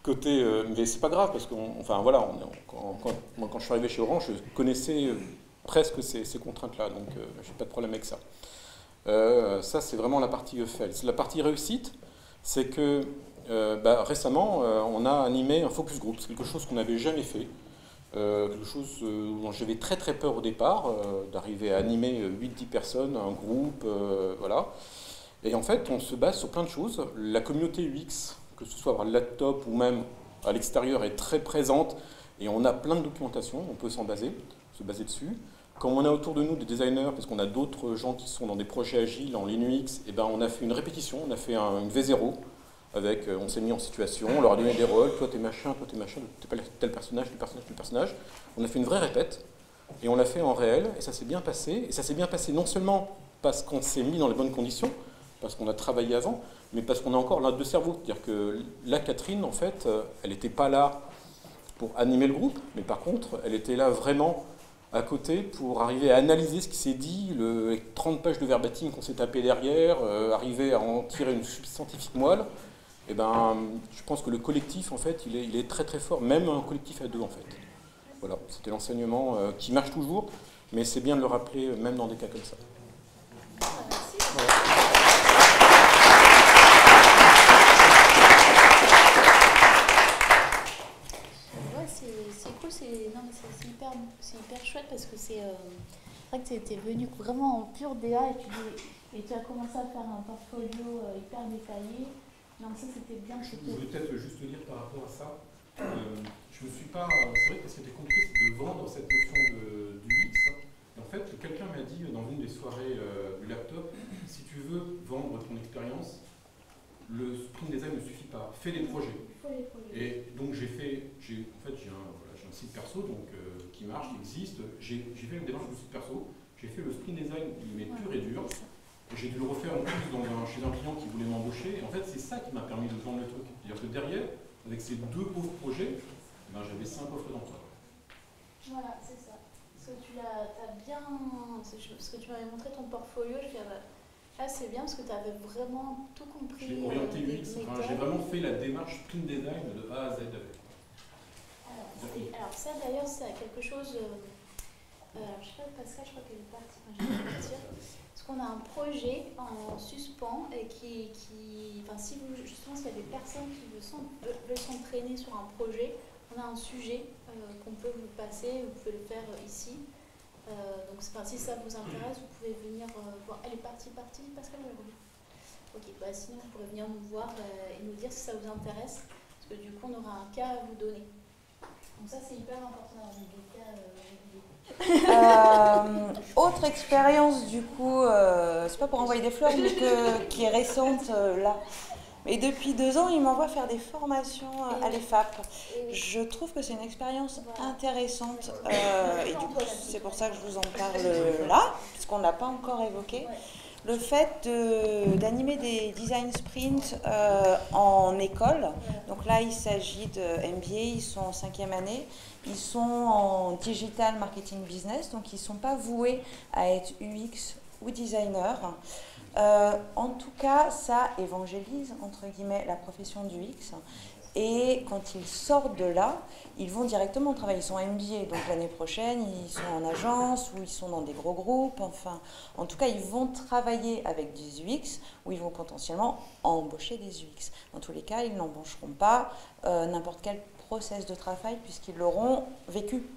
Côté, mais c'est pas grave parce que, enfin voilà, moi quand je suis arrivé chez Orange, je connaissais presque ces contraintes-là, donc j'ai pas de problème avec ça. Ça, c'est vraiment la partie fail. La partie réussite, c'est que récemment, on a animé un focus group, c'est quelque chose qu'on n'avait jamais fait, quelque chose dont j'avais très très peur au départ, d'arriver à animer 8-10 personnes, un groupe, voilà. Et en fait, on se base sur plein de choses. La communauté UX, que ce soit par le laptop ou même à l'extérieur, est très présente, et on a plein de documentation, on peut se baser dessus. Quand on a autour de nous des designers, parce qu'on a d'autres gens qui sont dans des projets agiles en Linux, et ben on a fait une répétition, on a fait une V0, avec, on s'est mis en situation, on leur a donné des rôles, toi t'es machin, t'es pas tel personnage, tel personnage. On a fait une vraie répète, et on l'a fait en réel, et ça s'est bien passé. Et ça s'est bien passé non seulement parce qu'on s'est mis dans les bonnes conditions, parce qu'on a travaillé avant, mais parce qu'on a encore l'un de cerveau. C'est-à-dire que la Catherine, en fait, elle n'était pas là pour animer le groupe, mais par contre, elle était là vraiment à côté pour arriver à analyser ce qui s'est dit, les 30 pages de verbatim qu'on s'est tapé derrière, arriver à en tirer une scientifique moelle. Et ben, je pense que le collectif, en fait, il est très très fort, même un collectif à deux, en fait. Voilà, c'était l'enseignement qui marche toujours, mais c'est bien de le rappeler, même dans des cas comme ça. Voilà. C'est cool, c'est hyper chouette parce que c'est vrai que tu étais venu vraiment en pur DA et tu as commencé à faire un portfolio hyper détaillé. Donc ça c'était bien. Je voulais peut-être juste dire par rapport à ça, je me suis pas, c'est vrai que c'était compliqué de vendre cette notion du X. Et en fait, quelqu'un m'a dit dans une des soirées du laptop, si tu veux vendre ton expérience, le sprint design ne suffit pas, fais des projets. Et donc j'ai un site perso donc, qui marche, qui existe. J'ai fait une démarche de site perso, j'ai fait le sprint design, il est pur et dur. J'ai dû le refaire en plus chez un client qui voulait m'embaucher. Et en fait, c'est ça qui m'a permis de vendre le truc. C'est-à-dire que derrière, avec ces 2 pauvres projets, j'avais 5 offres d'emploi. Voilà, c'est ça. Parce que tu as bien. Parce que tu m'avais montré ton portfolio, je disais, là c'est bien parce que tu avais vraiment tout compris. J'ai orienté UX, j'ai vraiment fait la démarche sprint design de A à Z avec. Alors ça d'ailleurs, c'est quelque chose. Alors je sais pas, Pascal, je crois qu'elle est partie. Enfin, je vais partir. Parce qu'on a un projet en suspens et enfin, si vous, justement, s'il y a des personnes qui veulent s'entraîner sur un projet, on a un sujet qu'on peut vous passer, vous pouvez le faire ici. Donc si ça vous intéresse, vous pouvez venir voir. Elle est partie, Pascal, elle est revenue. Ok, sinon vous pourrez venir nous voir et nous dire si ça vous intéresse, parce que du coup on aura un cas à vous donner. Donc ça c'est hyper important, des cas réguliers. Autre expérience du coup, c'est pas pour envoyer des fleurs, mais qui est récente là. Et depuis 2 ans, il m'envoie faire des formations à l'EFAP. Je trouve que c'est une expérience intéressante. Et du coup, c'est pour ça que je vous en parle là, puisqu'on ne l'a pas encore évoqué. Le fait d'animer des design sprints en école. Donc là, il s'agit de MBA, ils sont en 5e année. Ils sont en digital marketing business, donc ils ne sont pas voués à être UX ou designer. En tout cas, ça évangélise, entre guillemets, la profession du UX. Et quand ils sortent de là, ils vont directement travailler. Ils sont MBA, donc l'année prochaine, ils sont en agence ou ils sont dans des gros groupes. Enfin, en tout cas, ils vont travailler avec des UX ou ils vont potentiellement embaucher des UX. Dans tous les cas, ils n'embaucheront pas n'importe quel process de travail puisqu'ils l'auront vécu.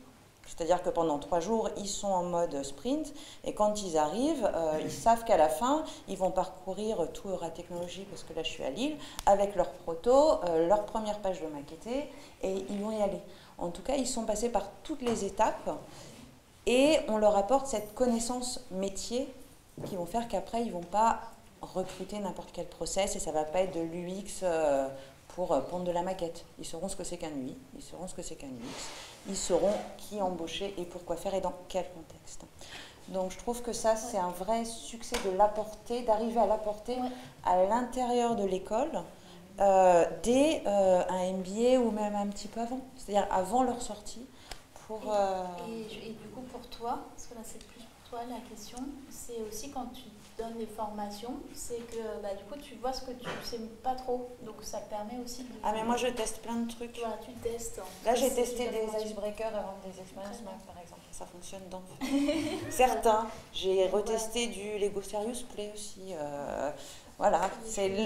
C'est-à-dire que pendant 3 jours, ils sont en mode sprint et quand ils arrivent, ils savent qu'à la fin, ils vont parcourir tout Euratechnologie, parce que là je suis à Lille, avec leur proto, leur première page de maquettée et ils vont y aller. En tout cas, ils sont passés par toutes les étapes et on leur apporte cette connaissance métier qui vont faire qu'après, ils ne vont pas recruter n'importe quel process et ça ne va pas être de l'UX pour pondre de la maquette. Ils sauront ce que c'est qu'un UI, ils sauront ce que c'est qu'un UX. Ils sauront qui embaucher et pourquoi faire et dans quel contexte. Donc je trouve que ça, c'est un vrai succès de l'apporter, d'arriver à l'apporter à l'intérieur de l'école, dès un MBA ou même un petit peu avant, c'est-à-dire avant leur sortie. Et du coup, pour toi, parce que là c'est plus pour toi la question, c'est aussi quand tu donnes les formations, c'est que du coup tu vois ce que tu sais pas trop, donc ça permet aussi de... Ah mais moi je teste plein de trucs. Voilà, tu testes. Là j'ai testé des icebreakers avant des expériences Mac par exemple, ça fonctionne dans certains. J'ai retesté du Lego Serious Play aussi. Voilà,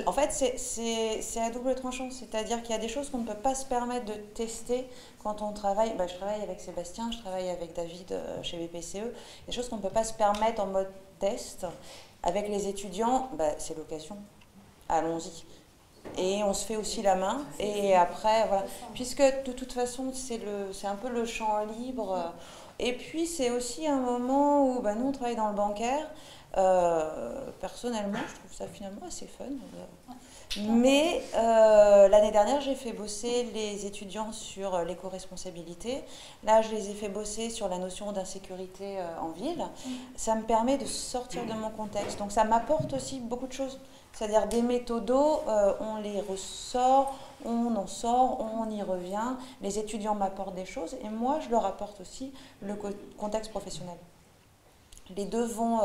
en fait c'est à double tranchant, c'est-à-dire qu'il y a des choses qu'on ne peut pas se permettre de tester quand on travaille. Je travaille avec Sébastien, je travaille avec David chez BPCE, des choses qu'on ne peut pas se permettre en mode test. Avec les étudiants, c'est l'occasion, allons-y. Et on se fait aussi la main, et après, voilà. Puisque de toute façon, c'est un peu le champ libre. Et puis c'est aussi un moment où nous on travaille dans le bancaire. Personnellement, je trouve ça finalement assez fun. Mais l'année dernière, j'ai fait bosser les étudiants sur l'éco-responsabilité. Là, je les ai fait bosser sur la notion d'insécurité en ville. Ça me permet de sortir de mon contexte. Donc ça m'apporte aussi beaucoup de choses. C'est-à-dire des méthodos, on les ressort, on en sort, on y revient. Les étudiants m'apportent des choses et moi, je leur apporte aussi le contexte professionnel. Les deux vont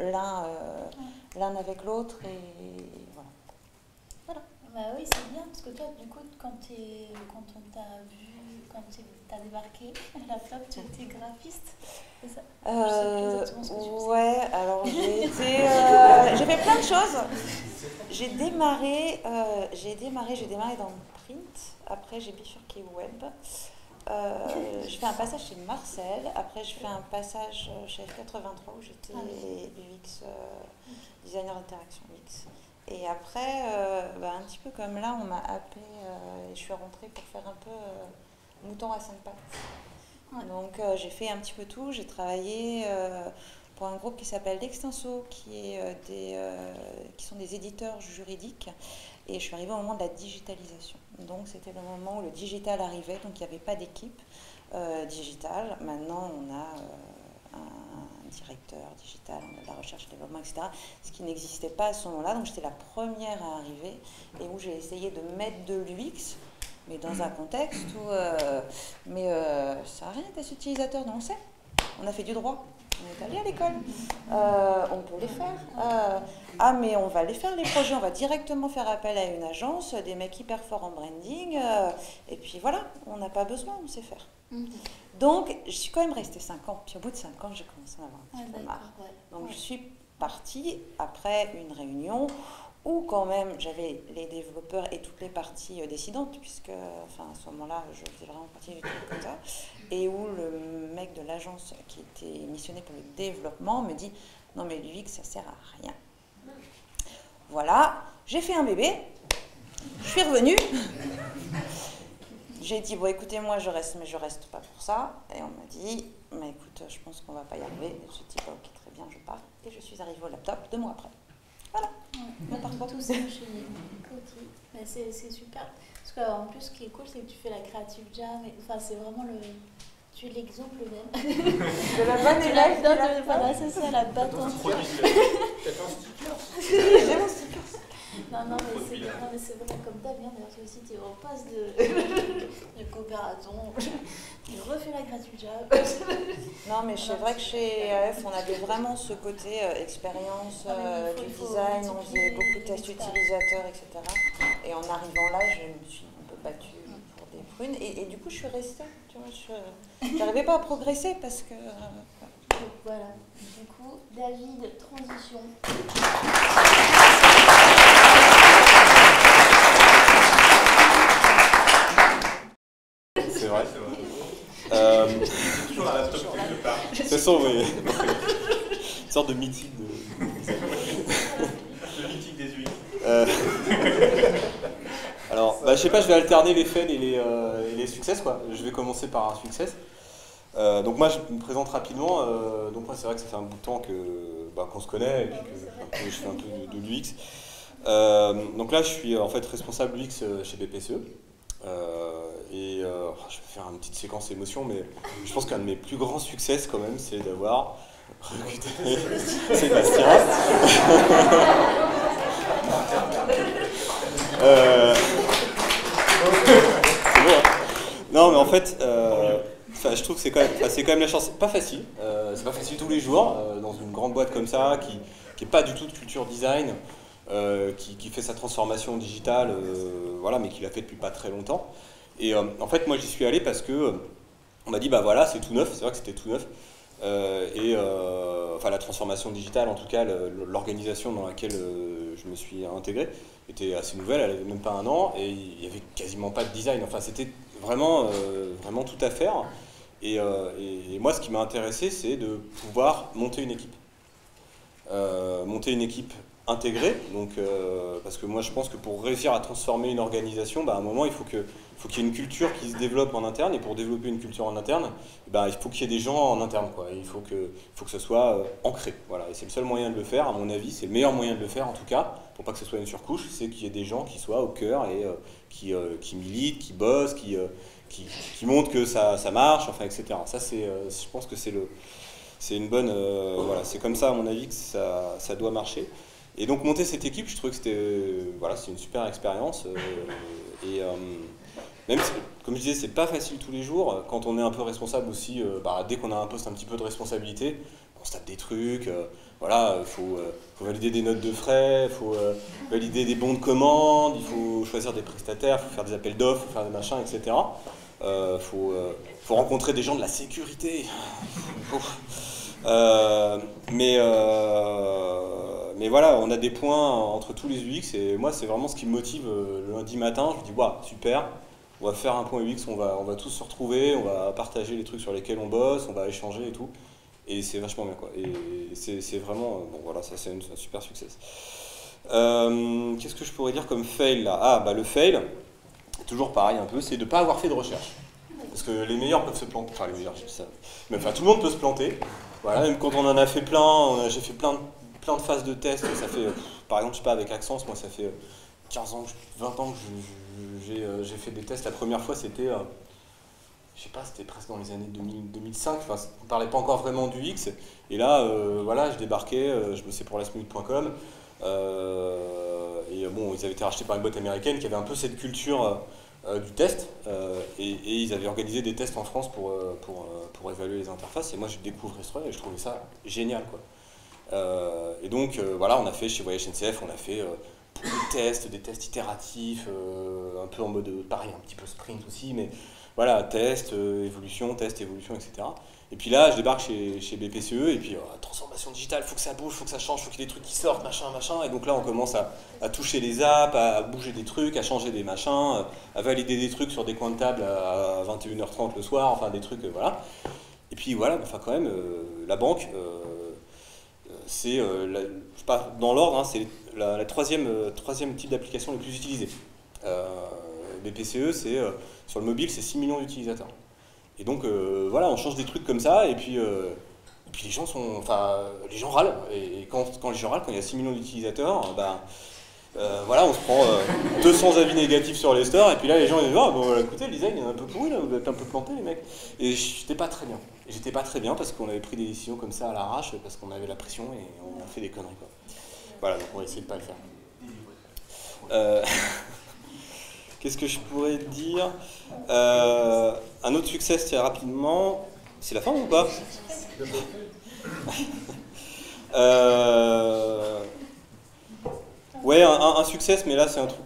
l'un avec l'autre et voilà. Oui, c'est bien, parce que toi, du coup, quand on t'a vu, quand tu as débarqué à la FLOP, tu étais graphiste, c'est ça? Je sais plus exactement ce que tu faisais. Ouais, alors j'ai fait plein de choses. J'ai démarré dans le print, après j'ai bifurqué web. Je fais un passage chez Marcel, après je fais un passage chez F83 où j'étais UX, designer d'interaction UX. Et après, un petit peu comme là, on m'a happé et je suis rentrée pour faire un peu mouton à 5 pattes. Ouais. Donc j'ai fait un petit peu tout, j'ai travaillé pour un groupe qui s'appelle Dextenso, qui sont des éditeurs juridiques. Et je suis arrivée au moment de la digitalisation. Donc c'était le moment où le digital arrivait, donc il n'y avait pas d'équipe digitale. Maintenant on a un directeur digital, on a de la recherche et développement, etc. Ce qui n'existait pas à ce moment-là. Donc j'étais la première à arriver et où j'ai essayé de mettre de l'UX, mais dans un contexte où... ça n'a rien d'être utilisateur, non, on sait. On a fait du droit. On est allé à l'école, on peut les faire. Mais on va les faire les projets, on va directement faire appel à une agence, des mecs hyper forts en branding, et puis voilà, on n'a pas besoin, on sait faire. Donc, je suis quand même restée 5 ans, puis au bout de 5 ans, j'ai commencé à avoir un petit peu marre. Donc, je suis partie après une réunion où quand même j'avais les développeurs et toutes les parties décidantes, puisque enfin, à ce moment-là, je faisais vraiment partie du truc comme ça, et où le mec de l'agence qui était missionné pour le développement me dit « Non mais l'UX, ça sert à rien ». Voilà, j'ai fait un bébé, je suis revenue. J'ai dit, bon écoutez, moi je reste, mais je reste pas pour ça. Et on m'a dit, mais écoute, je pense qu'on va pas y arriver. J'ai dit, bah, ok, très bien, je pars. Et je suis arrivée au laptop 2 mois après. Voilà. Ouais, on part tous enchaînés. Ok, mais c'est super. Parce qu'en plus, ce qui est cool, c'est que tu fais la Creative Jam. Enfin, c'est vraiment le... Tu es l'exemple même. De la bonne élève. Voilà, c'est ça, la batte en T'as un sticker. J'ai mon sticker. Non, mais c'est vraiment comme t'as bien. D'ailleurs, toi aussi, tu es en passe de coopération. Tu refais la Creative Jam. Non, mais c'est vrai que chez AF, on avait vraiment ce côté expérience du design. On faisait beaucoup de tests utilisateurs, etc. Et en arrivant là, je me suis un peu battue pour des prunes. Et du coup, je suis restée. Tu vois, je n'arrivais pas à progresser parce que... Donc, voilà. Du coup, David, transition. C'est vrai. Toujours la laptop quelque part. C'est ça, oui. Une sorte de mythique de... Le mythique des UI. Alors, je sais pas, je vais alterner les fails et les success, quoi. Je vais commencer par un success. Donc moi, je me présente rapidement. Donc moi, c'est vrai que ça fait un bout de temps qu'on se connaît et puis que je fais un peu de l'UX. Donc là, je suis en fait responsable UX chez BPCE. Je vais faire une petite séquence émotion, mais je pense qu'un de mes plus grands succès, quand même, c'est d'avoir recruté Sébastien. C'est bon, hein. Non, mais en fait, je trouve que c'est quand même la chance. C'est pas facile. C'est pas facile tous les jours dans une grande boîte comme ça qui est pas du tout de culture design, qui fait sa transformation digitale, voilà, mais qui l'a fait depuis pas très longtemps. Et en fait, moi, j'y suis allé parce que on m'a dit, bah voilà, c'est tout neuf. C'est vrai que c'était tout neuf. Enfin, la transformation digitale, en tout cas, l'organisation dans laquelle je me suis intégré était assez nouvelle. Elle avait même pas un an et il y avait quasiment pas de design. Enfin, c'était vraiment tout à faire. Et moi, ce qui m'a intéressé, c'est de pouvoir monter une équipe. Intégrée, donc, parce que moi je pense que pour réussir à transformer une organisation, à un moment il faut qu'il y ait une culture qui se développe en interne, et pour développer une culture en interne, il faut qu'il y ait des gens en interne, quoi. Il faut que ce soit ancré, voilà. Et c'est le seul moyen de le faire, à mon avis, c'est le meilleur moyen de le faire en tout cas, pour pas que ce soit une surcouche, c'est qu'il y ait des gens qui soient au cœur et qui militent, qui bossent, qui montrent que ça marche, enfin, etc. Ça, je pense que c'est une bonne, voilà, c'est comme ça à mon avis que ça doit marcher. Et donc monter cette équipe, je trouvais que c'est une super expérience. Même si, comme je disais, c'est pas facile tous les jours. Quand on est un peu responsable aussi, dès qu'on a un poste un petit peu de responsabilité, on se tape des trucs. Voilà, faut valider des notes de frais, faut valider des bons de commande, il faut choisir des prestataires, faut faire des appels d'offres, faut faire des machins, etc. Faut rencontrer des gens de la sécurité. Mais voilà, on a des points entre tous les UX et moi c'est vraiment ce qui me motive le lundi matin. Je me dis, waouh, super, on va faire un point UX, on va tous se retrouver, on va partager les trucs sur lesquels on bosse, on va échanger et tout. Et c'est vachement bien, quoi. Et c'est vraiment, bon voilà, ça c'est un super succès. Qu'est-ce que je pourrais dire comme fail là? Le fail, toujours pareil un peu, c'est de ne pas avoir fait de recherche. Parce que les meilleurs peuvent se planter, enfin les meilleurs, je dis ça. Mais enfin tout le monde peut se planter. Voilà, même quand on en a fait plein, j'ai fait plein de phases de test, ça fait, par exemple, je sais pas, avec Accence, moi ça fait 15 ans, 20 ans que j'ai fait des tests. La première fois c'était, je sais pas, c'était presque dans les années 2005, enfin, on ne parlait pas encore vraiment du X, et là, voilà, je débarquais, je bossais pour lastminute.com, et bon, ils avaient été rachetés par une boîte américaine qui avait un peu cette culture du test, et ils avaient organisé des tests en France pour évaluer les interfaces, et moi je découvrais ce truc et je trouvais ça génial, quoi. Et donc voilà, on a fait chez Voyage SNCF, on a fait des tests itératifs, un peu en mode, pareil, un petit peu sprint aussi, mais voilà, test, évolution, etc. Et puis là, je débarque chez BPCE, et puis transformation digitale, faut que ça bouge, faut que ça change, faut qu'il y ait des trucs qui sortent, machin, et donc là, on commence à toucher les apps, à bouger des trucs, à changer des machins, à valider des trucs sur des coins de table à 21h30 le soir, enfin des trucs, voilà. Et puis voilà, enfin quand même, la banque, c'est, je sais pas, dans l'ordre, hein, c'est la troisième type d'application le plus utilisé. BPCE, c'est sur le mobile, c'est 6 millions d'utilisateurs. Et donc voilà, on change des trucs comme ça, et puis les gens les gens râlent. Et quand les gens râlent, quand il y a 6 millions d'utilisateurs, voilà, on se prend 200 avis négatifs sur les stores, et puis là les gens ils disent bon, écoutez, le design est un peu pourri, là, vous êtes un peu planté les mecs. Et j'étais pas très bien. Et j'étais pas très bien parce qu'on avait pris des décisions comme ça à l'arrache, parce qu'on avait la pression et on a fait des conneries, quoi. Voilà, donc on va essayer de pas le faire. Qu'est-ce que je pourrais dire? Un autre succès, très rapidement. C'est la fin ou pas? Ouais, un succès, mais là c'est un truc.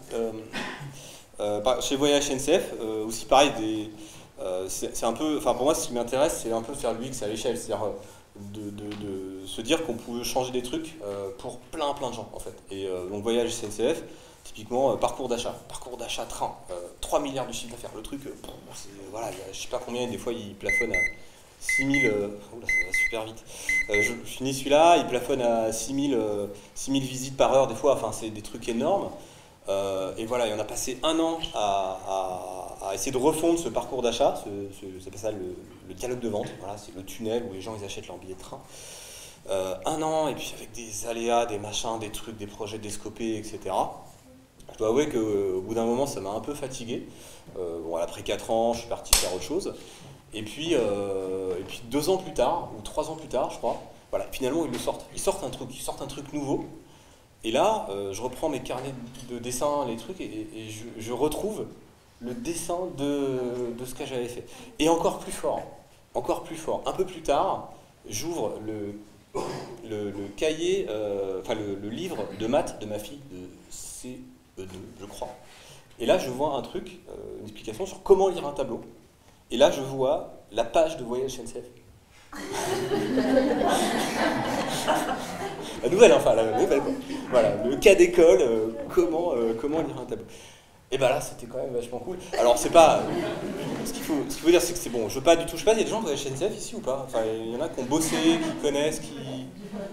Chez Voyage SNCF, aussi pareil, c'est un peu. Enfin, pour moi, ce qui m'intéresse, c'est un peu faire l'UX à l'échelle, c'est-à-dire de se dire qu'on pouvait changer des trucs pour plein de gens, en fait. Et donc, Voyage SNCF. Typiquement, parcours d'achat train, 3 milliards de chiffre d'affaires. Le truc, voilà, je sais pas combien, des fois il plafonne à 6000, ça va super vite. Je finis celui-là, il plafonne à 6000 visites par heure des fois, enfin c'est des trucs énormes. Et voilà, et on a passé un an à essayer de refondre ce parcours d'achat, ça s'appelle ça le dialogue de vente, voilà, c'est le tunnel où les gens ils achètent leur billet de train. Un an, et puis avec des aléas, des machins, des trucs, des projets déscopés, etc. Je dois avouer qu'au bout d'un moment, ça m'a un peu fatigué. Bon, après 4 ans, je suis parti faire autre chose. Et puis 2 ans plus tard, ou 3 ans plus tard, je crois, voilà, finalement, ils le sortent. Ils sortent un truc nouveau. Et là, je reprends mes carnets de dessin, les trucs, et je retrouve le dessin de ce que j'avais fait. Et encore plus fort. Un peu plus tard, j'ouvre le cahier, enfin le livre de maths de ma fille, de CE2, je crois. Et là, je vois un truc, une explication sur comment lire un tableau. Et là, je vois la page de Voyage SNCF. La nouvelle, enfin, la nouvelle, quoi. Voilà, le cas d'école, comment lire un tableau. Et ben là, c'était quand même vachement cool. Alors, c'est pas... Ce qu'il faut dire, c'est que c'est bon. Je sais pas, il y a des gens de la SNCF ici ou pas? Enfin, il y en a qui ont bossé, qui connaissent,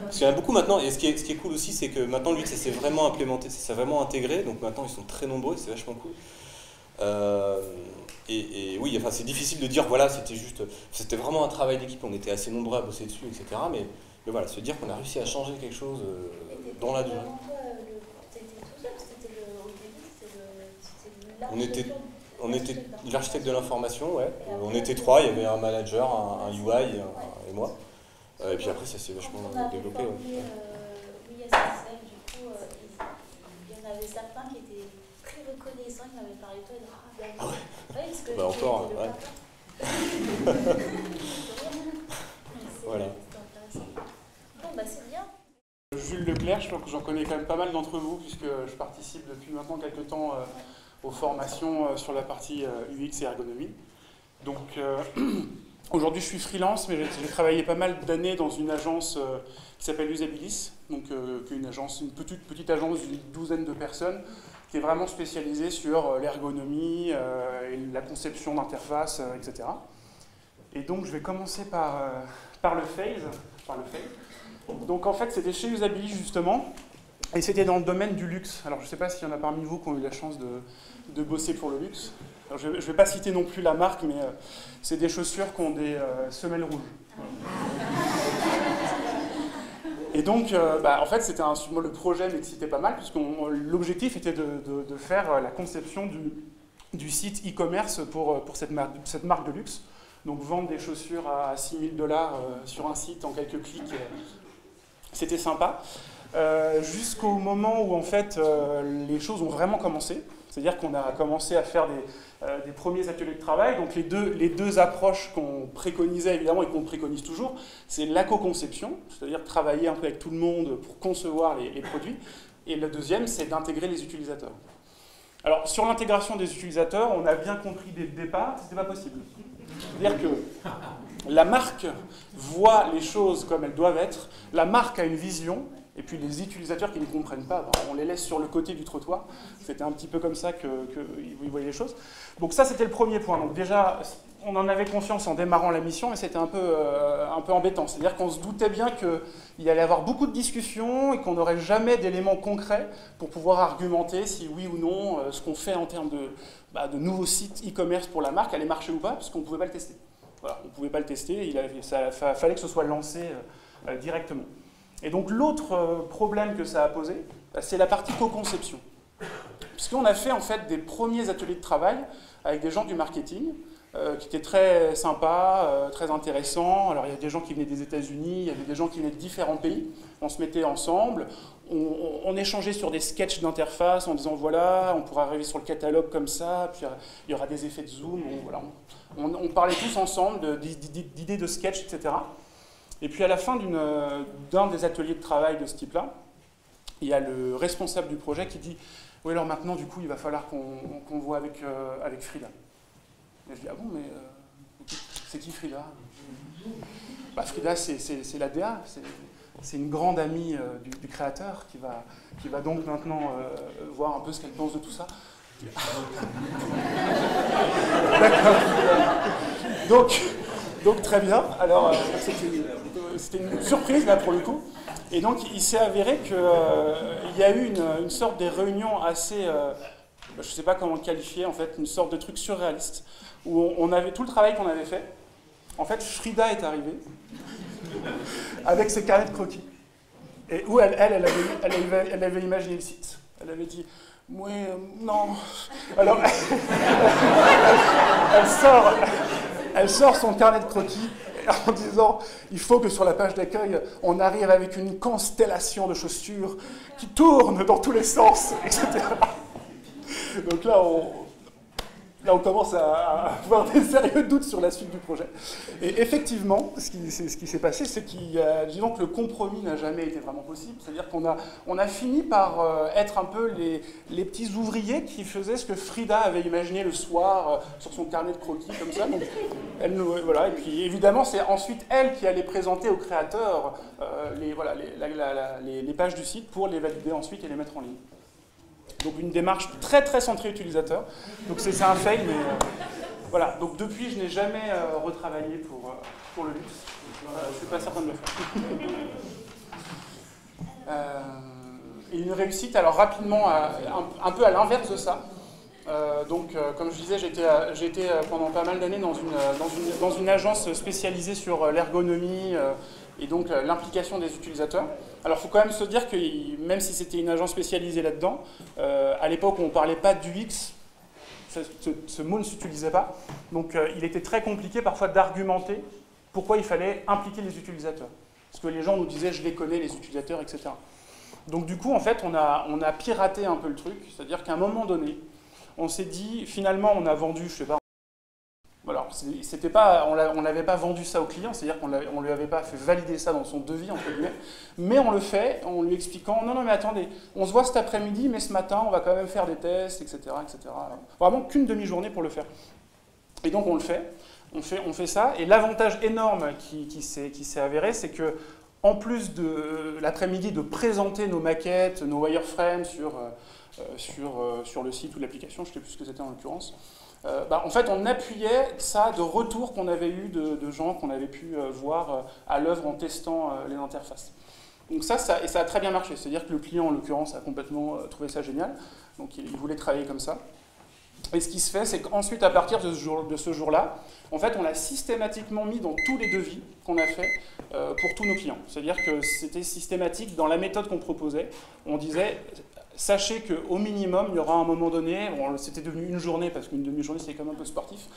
Parce qu'il y en a beaucoup maintenant, et ce qui est cool aussi, c'est que maintenant, lui, ça s'est vraiment implémenté, ça s'est vraiment intégré, donc maintenant, ils sont très nombreux, c'est vachement cool. Et oui, enfin, c'est difficile de dire, voilà, c'était vraiment un travail d'équipe, on était assez nombreux à bosser dessus, etc. Mais voilà, se dire qu'on a réussi à changer quelque chose dans la durée. On était l'architecte de l'information, ouais. On était 3, il y avait un manager, un UI et moi. Et puis après, ça s'est vachement développé. Ouais. Oui, SNCF, du coup, il y en avait certains qui étaient très reconnaissants, ils m'avaient parlé de toi, et ah ouais, parce que encore, ouais. Voilà. Bon, bah c'est bien. Jules Leclerc, je pense que j'en connais quand même pas mal d'entre vous, puisque je participe depuis maintenant quelques temps aux formations sur la partie UX et ergonomie. Donc aujourd'hui je suis freelance, mais j'ai travaillé pas mal d'années dans une agence qui s'appelle Usabilis, donc une petite agence d'une 12aine de personnes, qui est vraiment spécialisée sur l'ergonomie, et la conception d'interfaces, etc. Et donc je vais commencer par le phase. Donc en fait c'était chez Usabilis justement, et c'était dans le domaine du luxe. Alors je ne sais pas s'il y en a parmi vous qui ont eu la chance de bosser pour le luxe. Alors, je ne vais pas citer non plus la marque, mais c'est des chaussures qui ont des semelles rouges. Et donc, en fait, le projet m'excitait pas mal, puisque l'objectif était de faire la conception du site e-commerce pour cette marque de luxe. Donc vendre des chaussures à $6 000 sur un site en quelques clics, c'était sympa. Jusqu'au moment où en fait les choses ont vraiment commencé. C'est-à-dire qu'on a commencé à faire des premiers ateliers de travail. Donc les deux approches qu'on préconisait évidemment et qu'on préconise toujours, c'est la co-conception, c'est-à-dire travailler un peu avec tout le monde pour concevoir les produits, Et le deuxième, c'est d'intégrer les utilisateurs. Alors, sur l'intégration des utilisateurs, on a bien compris dès le départ que ce n'était pas possible. C'est-à-dire que la marque voit les choses comme elles doivent être, la marque a une vision, et puis les utilisateurs qui ne comprennent pas, on les laisse sur le côté du trottoir. C'était un petit peu comme ça qu'ils voyaient les choses. Donc ça, c'était le premier point. Donc déjà, on en avait conscience en démarrant la mission, mais c'était un peu embêtant. C'est-à-dire qu'on se doutait bien qu'il allait y avoir beaucoup de discussions et qu'on n'aurait jamais d'éléments concrets pour pouvoir argumenter si oui ou non ce qu'on fait en termes de nouveaux sites e-commerce pour la marque allait marcher ou pas, parce qu'on ne pouvait pas le tester. Voilà, on ne pouvait pas le tester, il fallait que ce soit lancé directement. Et donc l'autre problème que ça a posé, c'est la partie co-conception. Puisqu'on a fait en fait des premiers ateliers de travail avec des gens du marketing, qui étaient très sympas, très intéressants. Alors il y a des gens qui venaient des États-Unis, il y avait des gens qui venaient de différents pays. On se mettait ensemble, on échangeait sur des sketchs d'interface en disant voilà, on pourra arriver sur le catalogue comme ça, puis il y aura des effets de zoom. Voilà, on parlait tous ensemble d'idées de sketch, etc. Et puis à la fin d'un des ateliers de travail de ce type-là, il y a le responsable du projet qui dit « Oui, alors maintenant, du coup, il va falloir qu'on voit avec Frida. » Et je dis « Ah bon, mais c'est qui Frida ?» Bah, Frida, c'est la DA, c'est une grande amie du créateur qui va donc maintenant voir un peu ce qu'elle pense de tout ça. D'accord. Donc très bien. Alors, c'était une surprise, là, pour le coup. Et donc, il s'est avéré qu'il y a eu une sorte de réunion assez, je ne sais pas comment le qualifier, en fait, une sorte de truc surréaliste, où on avait tout le travail qu'on avait fait. En fait, Frida est arrivée avec ses carnets de croquis. Et où elle avait imaginé le site. Elle avait dit, oui, non. Alors, elle sort son carnet de croquis en disant il faut que sur la page d'accueil, on arrive avec une constellation de chaussures qui tournent dans tous les sens, etc. Donc là, on commence à avoir des sérieux doutes sur la suite du projet. Et effectivement, ce qui s'est passé, c'est disons que le compromis n'a jamais été vraiment possible. C'est-à-dire qu'on a fini par être un peu les petits ouvriers qui faisaient ce que Frida avait imaginé le soir sur son carnet de croquis, comme ça. Donc, voilà. Et puis évidemment, c'est ensuite elle qui allait présenter aux créateurs les pages du site pour les valider ensuite et les mettre en ligne. Donc une démarche très très centrée utilisateur. Donc c'est un fail, mais voilà. Donc depuis, je n'ai jamais retravaillé pour le luxe. Je ne suis pas certain de le faire. Et une réussite, alors rapidement, un peu à l'inverse de ça. Comme je disais, j'étais pendant pas mal d'années dans une agence spécialisée sur l'ergonomie et donc l'implication des utilisateurs. Alors il faut quand même se dire que même si c'était une agence spécialisée là-dedans, à l'époque où on ne parlait pas d'UX, ce mot ne s'utilisait pas. Donc il était très compliqué parfois d'argumenter pourquoi il fallait impliquer les utilisateurs. Parce que les gens nous disaient je les connais, les utilisateurs, etc. Donc du coup, en fait, on a piraté un peu le truc. C'est-à-dire qu'à un moment donné, on s'est dit, finalement, on a vendu, je sais pas, voilà, on n'avait pas vendu ça au client, c'est-à-dire qu'on ne lui avait pas fait valider ça dans son devis, entre guillemets, mais on le fait en lui expliquant, non, mais attendez, on se voit cet après-midi, mais ce matin, on va quand même faire des tests, etc. etc. Vraiment qu'une demi-journée pour le faire. Et donc on le fait, on fait ça, et l'avantage énorme qui s'est avéré, c'est que en plus de l'après-midi de présenter nos maquettes, nos wireframes sur le site ou l'application, je ne sais plus ce que c'était en l'occurrence, en fait, on appuyait ça de retours qu'on avait eu de gens qu'on avait pu voir à l'œuvre en testant les interfaces. Donc ça a très bien marché. C'est-à-dire que le client, en l'occurrence, a complètement trouvé ça génial. Donc il voulait travailler comme ça. Et ce qui se fait, c'est qu'ensuite, à partir de ce jour-là, en fait, on l'a systématiquement mis dans tous les devis qu'on a fait pour tous nos clients. C'est-à-dire que c'était systématique dans la méthode qu'on proposait. On disait... Sachez qu'au minimum, il y aura un moment donné, bon, c'était devenu une journée, parce qu'une demi-journée, c'est quand même un peu sportif,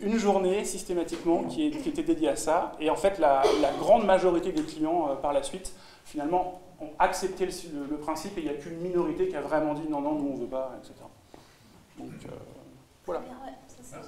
une journée systématiquement qui était dédiée à ça. Et en fait, la grande majorité des clients, par la suite, finalement, ont accepté le principe, et il n'y a qu'une minorité qui a vraiment dit non, nous on ne veut pas, etc. Donc, voilà. Ouais, ça,